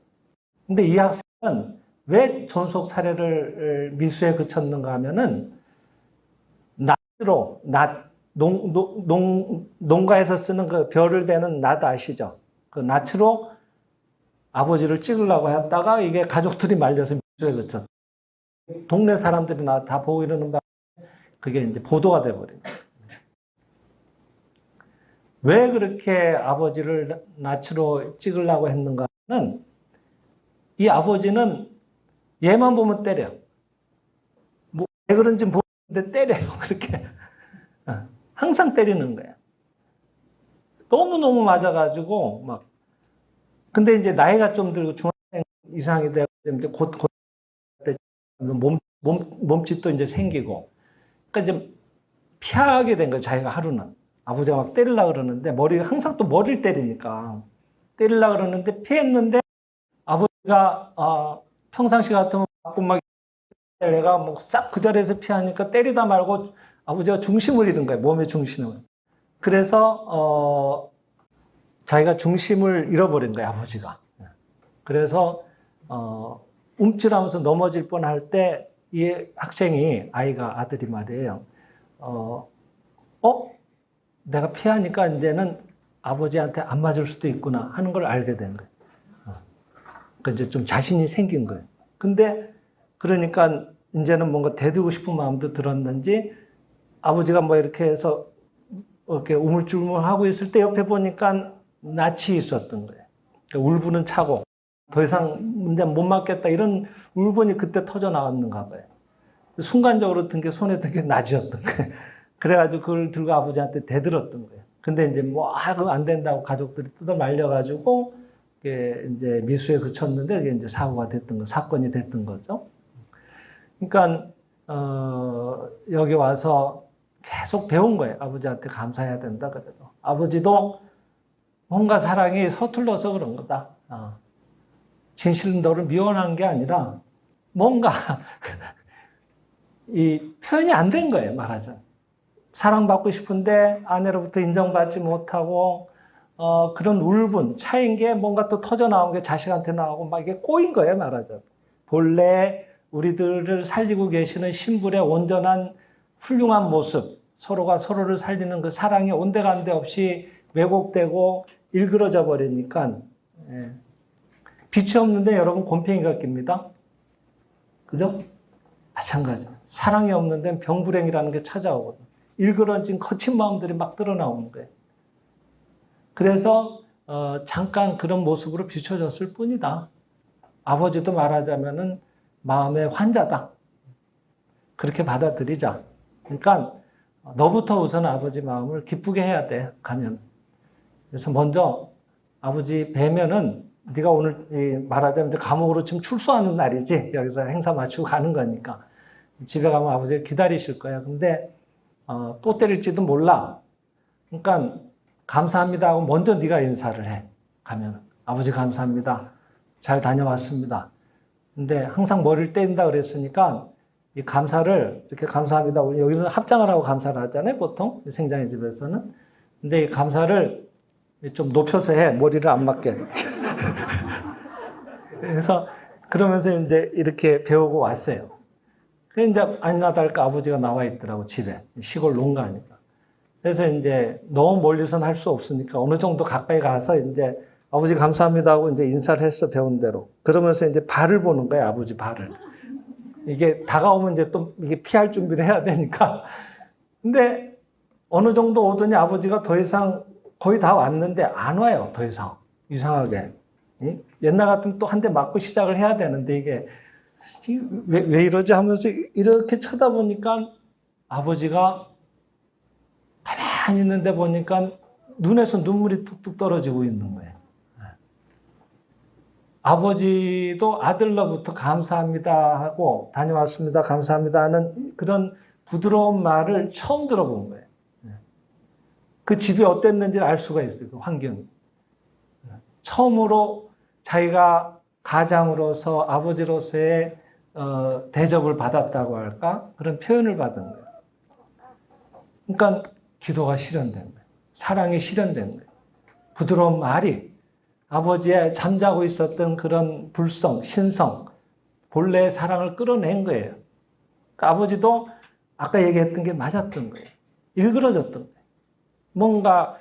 근데 이 학생은 왜 존속 살해를 미수에 그쳤는가 하면은 낫으로 농가에서 쓰는 그 별을 베는 낫 아시죠? 그 낫으로 아버지를 찍으려고 했다가 이게 가족들이 말려서 미수에 그쳤어요. 동네 사람들이 다 보고 이러는 바람에 그게 이제 보도가 돼버린 거예요. 왜 그렇게 아버지를 낫으로 찍으려고 했는가는 이 아버지는 얘만 보면 때려. 왜 그런지 모르는데 때려요. 그렇게. 항상 때리는 거예요. 너무너무 맞아가지고, 막. 근데 이제 나이가 좀 들고 중학생 이상이 되고, 이제 곧 몸짓도 이제 생기고. 그러니까 이제 피하게 된 거예요, 자기가 하루는. 아버지가 막 때리려고 그러는데, 항상 또 머리를 때리니까. 때리려고 그러는데, 피했는데, 아버지가, 평상시 같으면 맞고 막, 내가 뭐 싹 그 자리에서 피하니까 때리다 말고 아버지가 중심을 잃은 거예요, 몸의 중심을. 그래서, 자기가 중심을 잃어버린 거예요, 아버지가. 그래서, 움찔하면서 넘어질 뻔할 때, 이 학생이, 아들이 말이에요. 내가 피하니까 이제는 아버지한테 안 맞을 수도 있구나 하는 걸 알게 된 거예요. 그러니까 이제 좀 자신이 생긴 거예요. 근데 그러니까 이제는 뭔가 대들고 싶은 마음도 들었는지 아버지가 뭐 이렇게 해서 이렇게 우물쭈물하고 있을 때 옆에 보니까 낯이 있었던 거예요. 그러니까 울분은 차고 더 이상 이제 못 맞겠다 이런 울분이 그때 터져 나왔는가 봐요. 순간적으로 든 게 손에 든 게 낯이었던 거예요. 그래가지고 그걸 들고 아버지한테 대들었던 거예요. 근데 이제 그거 안 된다고 가족들이 뜯어 말려가지고, 이제 미수에 그쳤는데, 이게 이제 사건이 됐던 거죠. 그러니까, 여기 와서 계속 배운 거예요. 아버지한테 감사해야 된다, 그래도. 아버지도 뭔가 사랑이 서툴러서 그런 거다. 진실은 너를 미워한 게 아니라, 뭔가, 이 표현이 안 된 거예요, 말하자면. 사랑받고 싶은데 아내로부터 인정받지 못하고 그런 울분, 차인 게 뭔가 또 터져나온 게 자식한테 나오고 막 이게 꼬인 거예요, 말하자면. 본래 우리들을 살리고 계시는 신불의 온전한 훌륭한 모습, 서로가 서로를 살리는 그 사랑이 온데간데 없이 왜곡되고 일그러져 버리니까 빛이 없는데 여러분 곰팡이가 낍니다. 그죠? 마찬가지. 사랑이 없는 데는 병불행이라는 게 찾아오거든요. 일그러진 거친 마음들이 막 드러나오는 거예요. 그래서 잠깐 그런 모습으로 비춰졌을 뿐이다. 아버지도 말하자면은 마음의 환자다. 그렇게 받아들이자. 그러니까 너부터 우선 아버지 마음을 기쁘게 해야 돼, 가면. 그래서 먼저 아버지 뵈면은 네가 오늘 말하자면 감옥으로 지금 출소하는 날이지. 여기서 행사 마치고 가는 거니까. 집에 가면 아버지가 기다리실 거야. 근데 또 때릴지도 몰라. 그러니까 감사합니다 하고 먼저 네가 인사를 해. 가면 아버지 감사합니다. 잘 다녀왔습니다. 근데 항상 머리를 뗀다 그랬으니까 이 감사를 이렇게 감사합니다. 우리 여기서 합장을 하고 감사를 하잖아요. 보통 생장의 집에서는. 근데 이 감사를 좀 높여서 해. 머리를 안 맞게. 그래서 그러면서 이제 이렇게 배우고 왔어요. 그런데 아니나 다를까 아버지가 나와 있더라고, 집에. 시골 농가니까. 그래서 이제 너무 멀리서는 할 수 없으니까 어느 정도 가까이 가서 이제 아버지 감사합니다 하고 이제 인사를 했어, 배운 대로. 그러면서 이제 발을 보는 거야, 아버지 발을. 이게 다가오면 이제 또 이게 피할 준비를 해야 되니까. 근데 어느 정도 오더니 아버지가 더 이상 거의 다 왔는데 안 와요, 더 이상. 이상하게. 옛날 같으면 또 한 대 맞고 시작을 해야 되는데 이게 왜 이러지 하면서 이렇게 쳐다보니까 아버지가 가만히 있는데 보니까 눈에서 눈물이 뚝뚝 떨어지고 있는 거예요. 아버지도 아들로부터 감사합니다 하고 다녀왔습니다, 감사합니다 하는 그런 부드러운 말을 처음 들어본 거예요. 그 집이 어땠는지를 알 수가 있어요, 그 환경이. 처음으로 자기가 가장으로서 아버지로서의 대접을 받았다고 할까? 그런 표현을 받은 거예요. 그러니까 기도가 실현된 거예요. 사랑이 실현된 거예요. 부드러운 말이 아버지의 잠자고 있었던 그런 불성, 신성, 본래의 사랑을 끌어낸 거예요. 그러니까 아버지도 아까 얘기했던 게 맞았던 거예요. 일그러졌던 거예요. 뭔가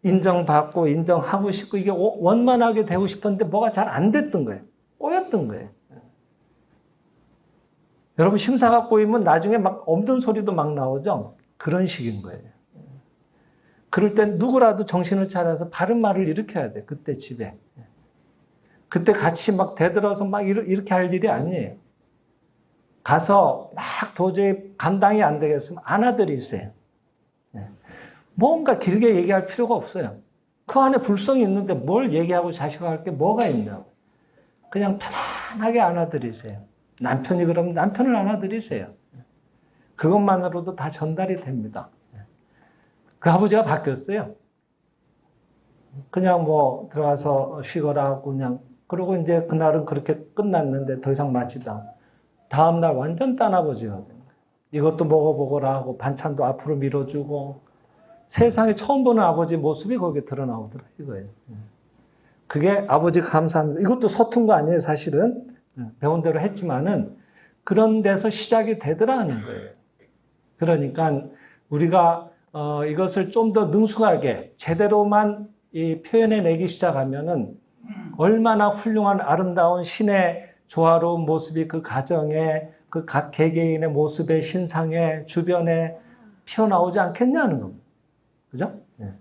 인정받고 인정하고 싶고 이게 원만하게 되고 싶었는데 뭐가 잘 안 됐던 거예요. 꼬였던 거예요. 여러분 심사가 꼬이면 나중에 막 없는 소리도 막 나오죠. 그런 식인 거예요. 그럴 땐 누구라도 정신을 차려서 바른 말을 일으켜야 돼. 그때 집에. 그때 같이 막 대들어서 막 이렇게 할 일이 아니에요. 가서 막 도저히 감당이 안 되겠으면 아나들이 있어요. 뭔가 길게 얘기할 필요가 없어요. 그 안에 불성이 있는데 뭘 얘기하고 자식하고 할 게 뭐가 있냐고. 그냥 편안하게 안아드리세요. 남편이 그러면 남편을 안아드리세요. 그것만으로도 다 전달이 됩니다. 그 아버지가 바뀌었어요. 그냥 뭐 들어가서 쉬거라 하고 그냥 그러고 이제 그날은 그렇게 끝났는데 더 이상 맞지도 않고 다음날 완전 딴 아버지가 된 거예요. 이것도 먹어보거라 하고 반찬도 앞으로 밀어주고 세상에 처음 보는 아버지 모습이 거기에 드러나오더라 이거예요. 그게 아버지 감사합니다. 이것도 서툰 거 아니에요 사실은. 배운 대로 했지만은 그런 데서 시작이 되더라는 거예요. 그러니까 우리가 이것을 좀 더 능숙하게 제대로만 이 표현해내기 시작하면은 얼마나 훌륭한 아름다운 신의 조화로운 모습이 그 가정에 그 각 개개인의 모습의 신상에 주변에 피어나오지 않겠냐는 겁니다. 그죠? 네.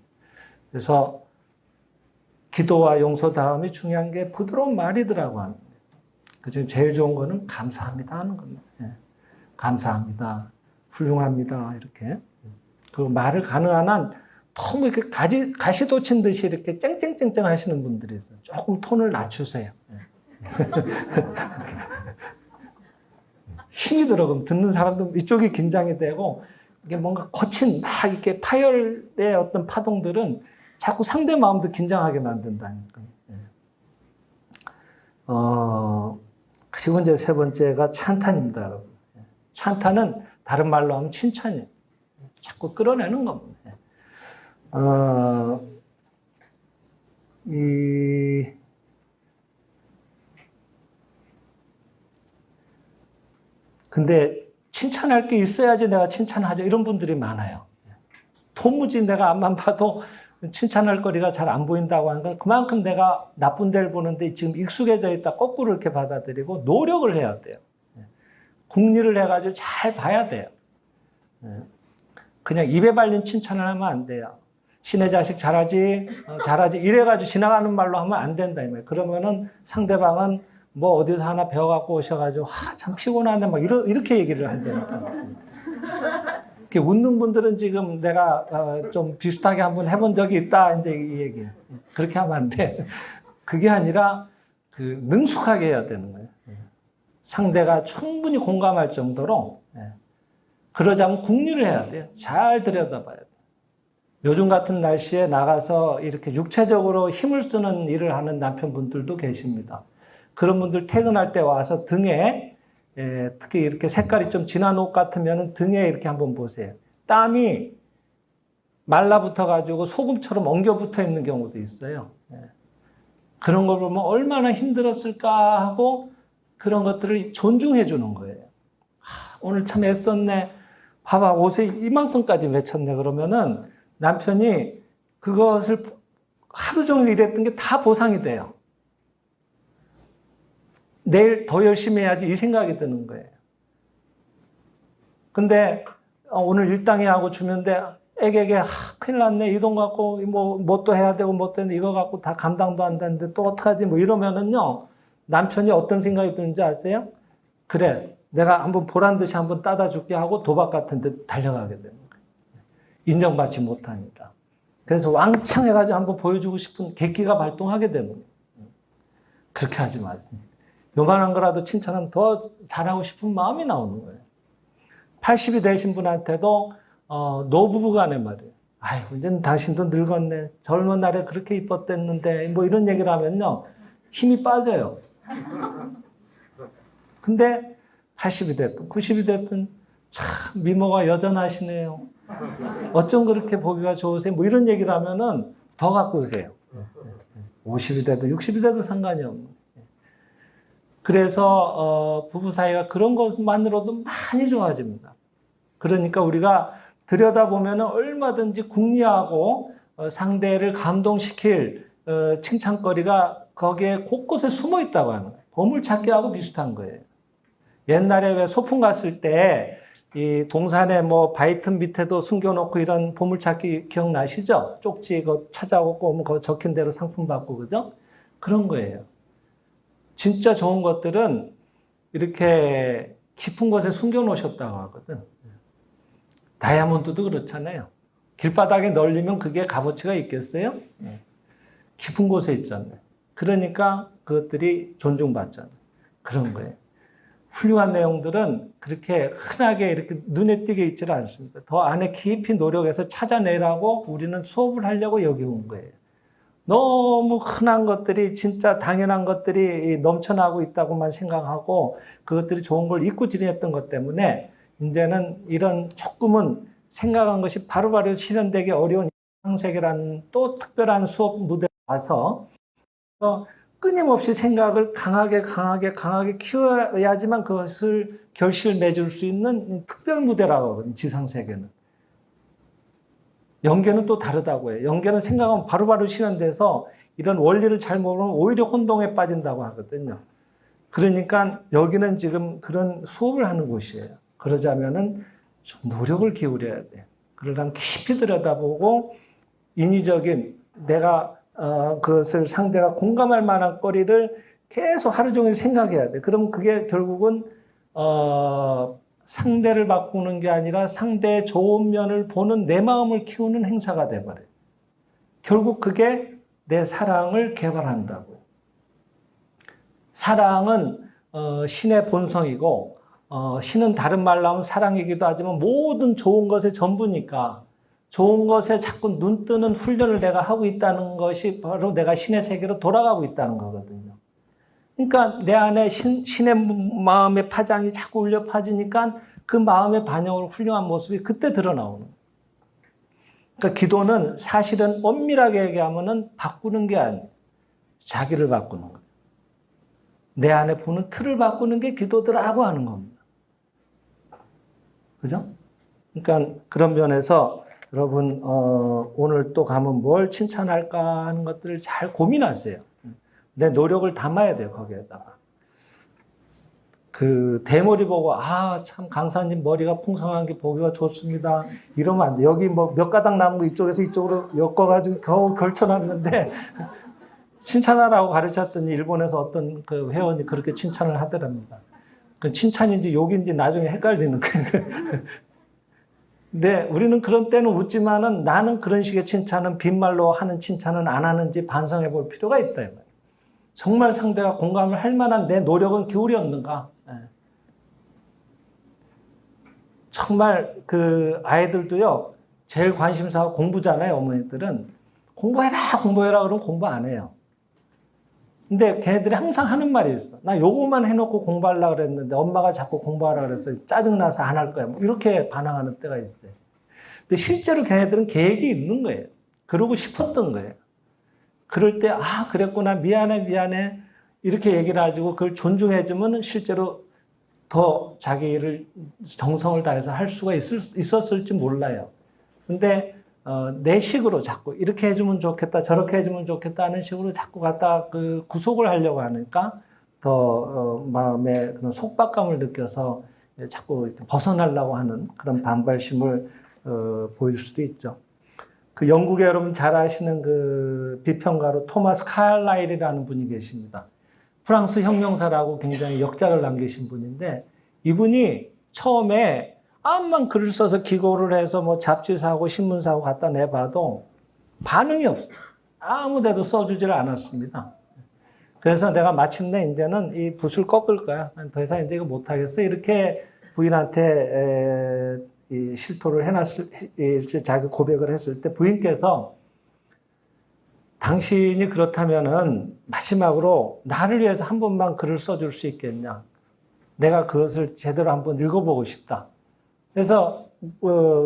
그래서 기도와 용서 다음이 중요한 게 부드러운 말이더라고 하는 거예요. 그중에 제일 좋은 거는 감사합니다 하는 겁니다. 네. 감사합니다. 훌륭합니다. 이렇게. 그 말을 가능한 한 너무 이렇게 가시돋친 듯이 이렇게 쨍쨍쨍쨍 하시는 분들이 있어요. 조금 톤을 낮추세요. 힘이 들어. 그럼 듣는 사람도 이쪽이 긴장이 되고, 이게 뭔가 거친, 막 이렇게 파열의 어떤 파동들은 자꾸 상대 마음도 긴장하게 만든다니까. 그리고 이제 세 번째가 찬탄입니다, 여러분. 찬탄은 다른 말로 하면 칭찬이에요. 자꾸 끌어내는 겁니다. 근데 칭찬할 게 있어야지 내가 칭찬하죠. 이런 분들이 많아요. 도무지 내가 앞만 봐도 칭찬할 거리가 잘 안 보인다고 하는 건 그만큼 내가 나쁜 데를 보는데 지금 익숙해져 있다 거꾸로 이렇게 받아들이고 노력을 해야 돼요. 궁리를 해가지고 잘 봐야 돼요. 그냥 입에 발린 칭찬을 하면 안 돼요. 신의 자식 잘하지, 잘하지 이래가지고 지나가는 말로 하면 안 된다. 그러면은 상대방은 뭐 어디서 하나 배워갖고 오셔가지고 참 피곤하네 막 이렇게 얘기를 한다니까. 이렇게 웃는 분들은 지금 내가 좀 비슷하게 한번 해본 적이 있다 이제 이 얘기예요. 그렇게 하면 안 돼. 그게 아니라 그 능숙하게 해야 되는 거예요. 상대가 충분히 공감할 정도로. 그러자면 궁리를 해야 돼요. 잘 들여다봐야 돼요. 요즘 같은 날씨에 나가서 이렇게 육체적으로 힘을 쓰는 일을 하는 남편분들도 계십니다. 그런 분들 퇴근할 때 와서 등에 특히 이렇게 색깔이 좀 진한 옷 같으면 등에 이렇게 한번 보세요. 땀이 말라붙어 가지고 소금처럼 엉겨 붙어 있는 경우도 있어요. 그런 걸 보면 얼마나 힘들었을까 하고 그런 것들을 존중해 주는 거예요. 오늘 참 애썼네. 봐봐, 옷에 이만큼까지 맺혔네. 그러면은 남편이 그것을 하루 종일 일했던 게 다 보상이 돼요. 내일 더 열심히 해야지 이 생각이 드는 거예요. 근데 오늘 일당이 하고 주는데 애에게 큰일 났네. 이 돈 갖고 뭐 또 해야 되고 뭐 또 했는데 이거 갖고 다 감당도 안 되는데 또 어떡하지 뭐 이러면은요. 남편이 어떤 생각이 드는지 아세요? 그래. 내가 한번 보란 듯이 한번 따다 줄게 하고 도박 같은 데 달려가게 되는 거예요. 인정받지 못하니까. 그래서 왕창 해가지고 한번 보여주고 싶은 객기가 발동하게 되는 거예요. 그렇게 하지 마세요. 요만한 거라도 칭찬하면 더 잘하고 싶은 마음이 나오는 거예요. 80이 되신 분한테도 노부부 간에 말이에요. 아이고 이제는 당신도 늙었네. 젊은 날에 그렇게 이뻤댔는데 뭐 이런 얘기를 하면요. 힘이 빠져요. 근데 80이 됐든 90이 됐든 참 미모가 여전하시네요. 어쩜 그렇게 보기가 좋으세요? 뭐 이런 얘기를 하면은 더 가꾸세요. 50이 돼도 60이 돼도 상관이 없는. 그래서 부부 사이가 그런 것만으로도 많이 좋아집니다. 그러니까 우리가 들여다보면 얼마든지 궁리하고 상대를 감동시킬 칭찬거리가 거기에 곳곳에 숨어 있다고 하는 거예요. 보물찾기하고 비슷한 거예요. 옛날에 왜 소풍 갔을 때 이 동산에 뭐 바위 틈 밑에도 숨겨놓고 이런 보물찾기 기억나시죠? 쪽지 이거 찾아오고 뭐 거 적힌 대로 상품 받고 그죠? 그런 거예요. 진짜 좋은 것들은 이렇게 깊은 곳에 숨겨놓으셨다고 하거든. 다이아몬드도 그렇잖아요. 길바닥에 널리면 그게 값어치가 있겠어요? 깊은 곳에 있잖아요. 그러니까 그것들이 존중받잖아요. 그런 거예요. 훌륭한 내용들은 그렇게 흔하게 이렇게 눈에 띄게 있지는 않습니다. 더 안에 깊이 노력해서 찾아내라고 우리는 수업을 하려고 여기 온 거예요. 너무 흔한 것들이 진짜 당연한 것들이 넘쳐나고 있다고만 생각하고 그것들이 좋은 걸 잊고 지냈던 것 때문에 이제는 이런 조금은 생각한 것이 바로바로 실현되기 어려운 상세계라는 또 특별한 수업 무대에 와서 끊임없이 생각을 강하게 키워야지만 그것을 결실을 맺을 수 있는 특별 무대라고 하거든요. 지상세계는. 영계는 또 다르다고 해요. 영계는 생각하면 바로바로 실현돼서 이런 원리를 잘 모르면 오히려 혼동에 빠진다고 하거든요. 그러니까 여기는 지금 그런 수업을 하는 곳이에요. 그러자면은 좀 노력을 기울여야 돼요. 그러려면 깊이 들여다보고 인위적인 내가 그것을 상대가 공감할 만한 거리를 계속 하루 종일 생각해야 돼. 그럼 그게 결국은 상대를 바꾸는 게 아니라 상대의 좋은 면을 보는 내 마음을 키우는 행사가 돼버려요. 결국 그게 내 사랑을 개발한다고요. 사랑은 신의 본성이고 신은 다른 말로 하면 사랑이기도 하지만 모든 좋은 것의 전부니까 좋은 것에 자꾸 눈 뜨는 훈련을 내가 하고 있다는 것이 바로 내가 신의 세계로 돌아가고 있다는 거거든요. 그러니까 내 안에 신의 마음의 파장이 자꾸 울려 퍼지니까 그 마음의 반영으로 훌륭한 모습이 그때 드러나오는 거예요. 그러니까 기도는 사실은 엄밀하게 얘기하면은 바꾸는 게 아니에요. 자기를 바꾸는 거예요. 내 안에 보는 틀을 바꾸는 게 기도더라고 하는 겁니다. 그죠? 그러니까 그런 면에서 여러분 오늘 또 가면 뭘 칭찬할까 하는 것들을 잘 고민하세요. 내 노력을 담아야 돼요. 거기에다가. 그 대머리 보고 참 강사님 머리가 풍성한 게 보기가 좋습니다. 이러면 안 돼. 여기 뭐 몇 가닥 남은 거 이쪽에서 이쪽으로 엮어가지고 겨우 걸쳐놨는데 칭찬하라고 가르쳤더니 일본에서 어떤 그 회원이 그렇게 칭찬을 하더랍니다. 그 칭찬인지 욕인지 나중에 헷갈리는 거예요. 근데 우리는 그런 때는 웃지만은 나는 그런 식의 칭찬은 빈말로 하는 칭찬은 안 하는지 반성해 볼 필요가 있다. 정말 상대가 공감을 할 만한 내 노력은 기울였는가? 정말 그 아이들도요, 제일 관심사가 공부잖아요, 어머니들은. 공부해라 그러면 공부 안 해요. 근데 걔네들이 항상 하는 말이 있어. 나 요거만 해놓고 공부하려고 그랬는데 엄마가 자꾸 공부하라 그랬어요. 짜증나서 안 할 거야. 뭐 이렇게 반항하는 때가 있어요. 근데 실제로 걔네들은 계획이 있는 거예요. 그러고 싶었던 거예요. 그럴 때, 그랬구나. 미안해. 이렇게 얘기를 해주고 그걸 존중해주면 실제로 더 자기를 정성을 다해서 할 수가 있었을지 몰라요. 근데 내 식으로 자꾸 이렇게 해주면 좋겠다, 저렇게 해주면 좋겠다 하는 식으로 자꾸 갖다 그 구속을 하려고 하니까 더 마음에 그런 속박감을 느껴서 자꾸 벗어나려고 하는 그런 반발심을 보일 수도 있죠. 그 영국에 여러분 잘 아시는 그 비평가로 토마스 카일라일이라는 분이 계십니다. 프랑스 혁명사라고 굉장히 역작을 남기신 분인데 이분이 처음에 암만 글을 써서 기고를 해서 뭐 잡지 사고 신문 사고 갖다 내봐도 반응이 없어요. 아무 데도 써주질 않았습니다. 그래서 내가 마침내 이제는 이 붓을 꺾을 거야. 더 이상 이제 이거 못하겠어. 이렇게 부인한테 이 실토를 자기 고백을 했을 때 부인께서 당신이 그렇다면은 마지막으로 나를 위해서 한 번만 글을 써줄 수 있겠냐. 내가 그것을 제대로 한번 읽어보고 싶다. 그래서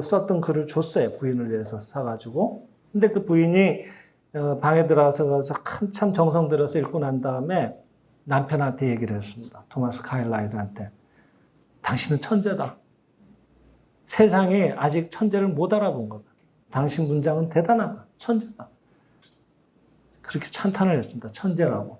썼던 글을 줬어요. 부인을 위해서 사가지고. 근데 그 부인이 방에 들어가서 한참 정성 들여서 읽고 난 다음에 남편한테 얘기를 했습니다. 토마스 카일라일한테. 당신은 천재다. 세상이 아직 천재를 못 알아본 거다. 당신 문장은 대단하다. 천재다. 그렇게 찬탄을 했습니다. 천재라고.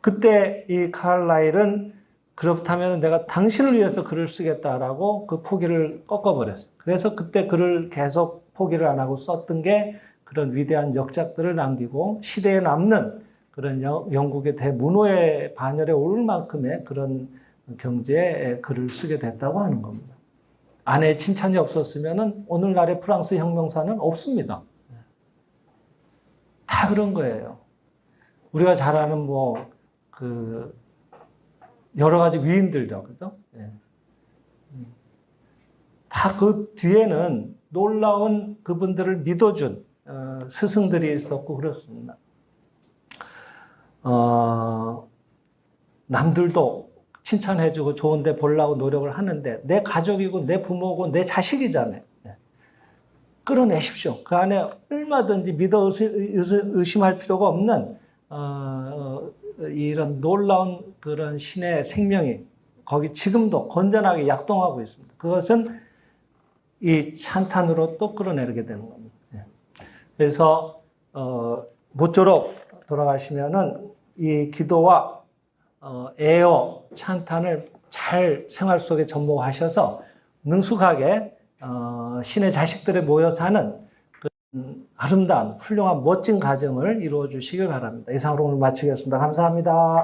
그때 이 카일라일은 그렇다면 내가 당신을 위해서 글을 쓰겠다라고 그 포기를 꺾어버렸어요. 그래서 그때 글을 계속 포기를 안 하고 썼던 게 그런 위대한 역작들을 남기고 시대에 남는 그런 영국의 대문호의 반열에 오를 만큼의 그런 경제의 글을 쓰게 됐다고 하는 겁니다. 아내의 칭찬이 없었으면 오늘날의 프랑스 혁명사는 없습니다. 다 그런 거예요. 우리가 잘 아는 그 여러 가지 위인들도 그죠? 예. 다 그 뒤에는 놀라운 그분들을 믿어준 스승들이 있었고 그렇습니다. 남들도 칭찬해주고 좋은데 보려고 노력을 하는데 내 가족이고 내 부모고 내 자식이잖아요. 끌어내십시오. 그 안에 얼마든지 믿어 의심할 필요가 없는 이런 놀라운 그런 신의 생명이 거기 지금도 건전하게 약동하고 있습니다. 그것은 이 찬탄으로 또 끌어내게 되는 겁니다. 그래서 모쪼록 돌아가시면은 이 기도와 애어 찬탄을 잘 생활 속에 접목하셔서 능숙하게 신의 자식들에 모여 사는 아름다운 훌륭한 멋진 가정을 이루어 주시길 바랍니다. 이상으로 오늘 마치겠습니다. 감사합니다.